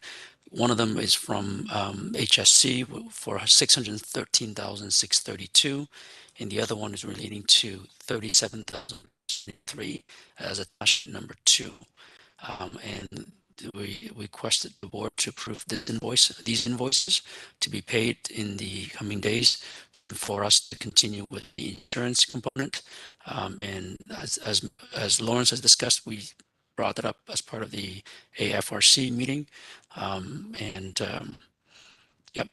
One of them is from HSC for $613,632, and the other one is relating to $37,003 as attached number 2. And we requested the board to approve these invoices to be paid in the coming days for us to continue with the insurance component. And as Lawrence has discussed, we brought that up as part of the AFRC meeting. Yep.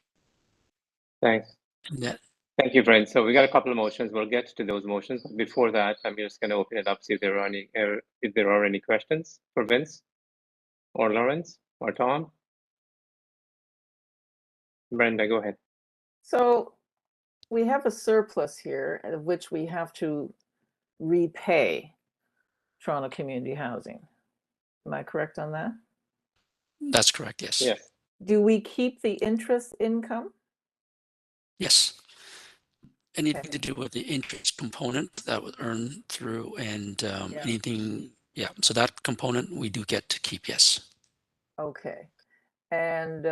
Thanks. Yeah. Thank you, Brent. So we got a couple of motions. We'll get to those motions. Before that, I'm just going to open it up, see if there are any questions for Vince or Lawrence or Tom. Brenda, go ahead. So we have a surplus here of which we have to repay Toronto Community Housing. Am I correct on that? That's correct, yes. Yes. Do we keep the interest income? Yes. Anything to do with the interest component that would earn through and anything, so that component we do get to keep, yes. Okay. And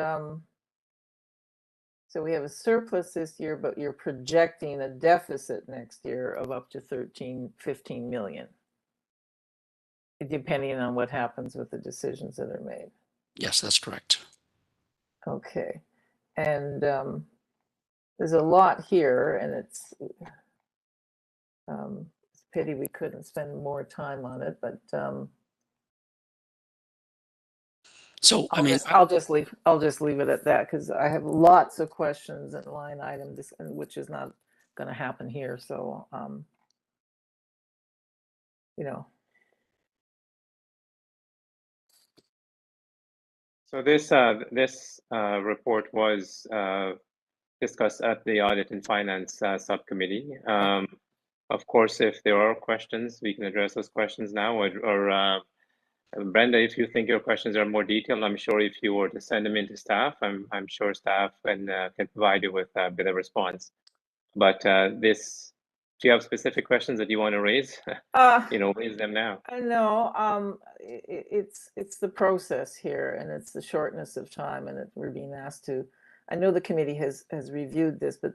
so we have a surplus this year, but you're projecting a deficit next year of up to 15 million, depending on what happens with the decisions that are made. Yes, that's correct. Okay. And there's a lot here, and it's a pity we couldn't spend more time on it, but so I'll just leave it at that, because I have lots of questions and line items, which is not going to happen here. So So this report was discussed at the Audit and Finance Subcommittee. Of course, if there are questions, we can address those questions now. Or Brenda, if you think your questions are more detailed, I'm sure if you were to send them into staff, I'm sure staff can provide you with a bit of response. But do you have specific questions that you want to raise? Raise them now. I know it's the process here, and it's the shortness of time, and we're being asked to. I know the committee has reviewed this, but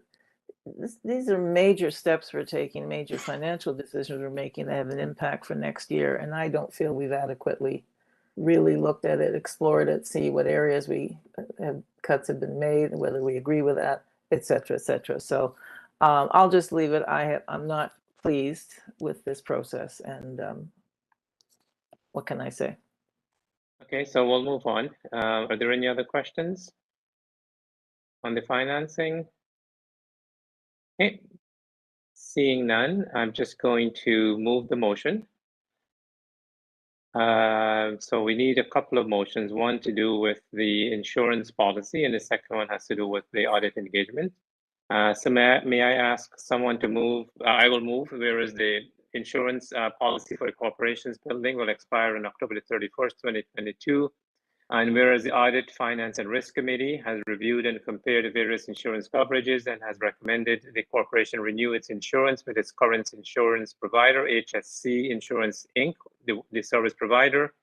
these are major steps we're taking, major financial decisions we're making that have an impact for next year, and I don't feel we've adequately really looked at it, explored it, see what areas cuts have been made, whether we agree with that, et cetera, et cetera. So I'll just leave it. I'm not pleased with this process, and what can I say? Okay, so we'll move on. Are there any other questions? on the financing? Okay. Seeing none, I'm just going to move the motion. So we need a couple of motions, one to do with the insurance policy, and the second one has to do with the audit engagement. So may I ask someone to move? I will move, whereas the insurance policy for the corporation's building will expire on October the 31st, 2022. And whereas the Audit, Finance and Risk Committee has reviewed and compared the various insurance coverages and has recommended the corporation renew its insurance with its current insurance provider, TSHC Insurance Inc., the service provider.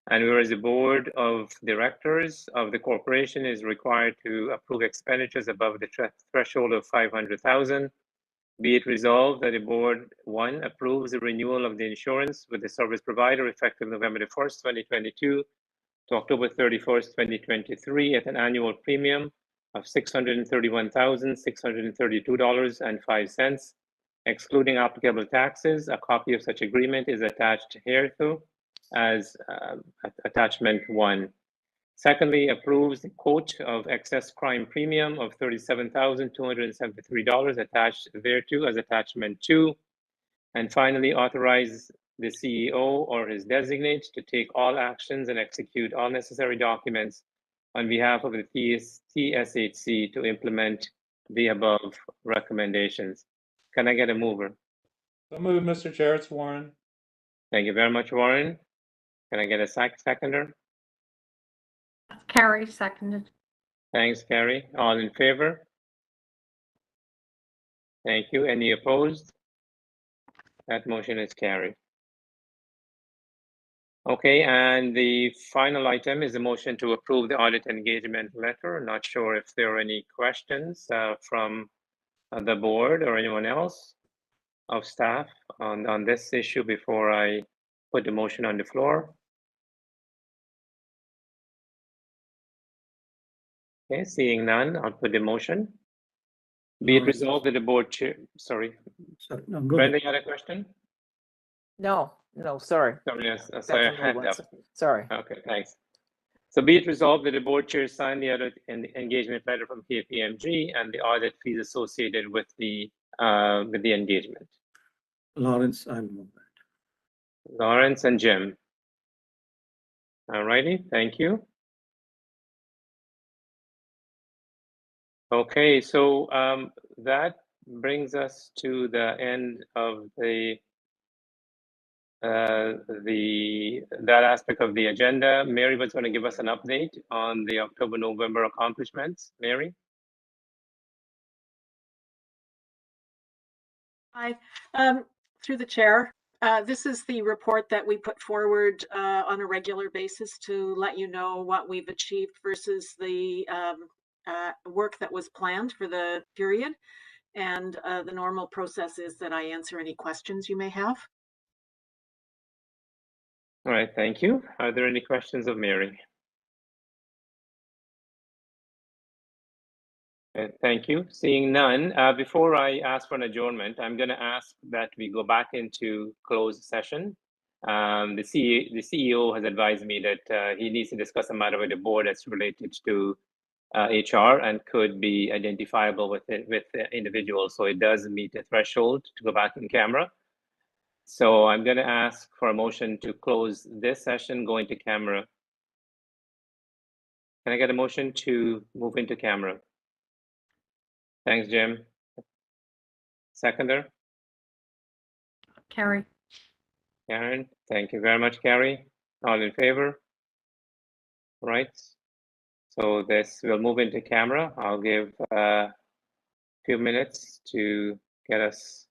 And whereas the board of directors of the corporation is required to approve expenditures above the threshold of $500,000, be it resolved that the board, one, approves the renewal of the insurance with the service provider effective November the 1st, 2022 to October 31st, 2023 at an annual premium of $631,632.05, excluding applicable taxes. A copy of such agreement is attached hereto as attachment 1. Secondly, approves the quote of excess crime premium of $37,273 attached thereto as attachment 2. And finally, authorize the CEO or his designate to take all actions and execute all necessary documents on behalf of the TSHC to implement the above recommendations. Can I get a mover? So moved, Mr. Chair. It's Warren. Thank you very much, Warren. Can I get a seconder? Carrie, seconded. Thanks, Carrie. All in favor? Thank you. Any opposed? That motion is carried. Okay, and the final item is a motion to approve the audit engagement letter. Not sure if there are any questions from the board or anyone else of staff on this issue before I put the motion on the floor. Okay, seeing none, I'll put the motion. Be it resolved that the board chair, sorry. Sorry, no, go Brenda, ahead. you had a question? No, sorry. Sorry, yes, Got sorry, I some new had ones. that. Sorry. Okay, thanks. So be it resolved that the board chair sign the audit and engagement letter from KPMG and the audit fees associated with the engagement. Lawrence, I'll move that. Lawrence and Jim. All righty, thank you. Okay, so that brings us to the end of that aspect of the agenda. Mary was going to give us an update on the October-November accomplishments. Mary? Hi, through the chair. This is the report that we put forward on a regular basis to let you know what we've achieved versus the work that was planned for the period. And the normal process is that I answer any questions you may have. All right, thank you. Are there any questions of Mary? Thank you. Seeing none, before I ask for an adjournment, I'm going to ask that we go back into closed session. The CEO has advised me that he needs to discuss a matter with the board that's related to HR and could be identifiable with individuals. So it does meet the threshold to go back in camera. So I'm going to ask for a motion to close this session, go into camera. Can I get a motion to move into camera? Thanks, Jim. Seconder? Carrie. Karen, thank you very much, Carrie. All in favor? Right. So this will move into camera. I'll give a few minutes to get us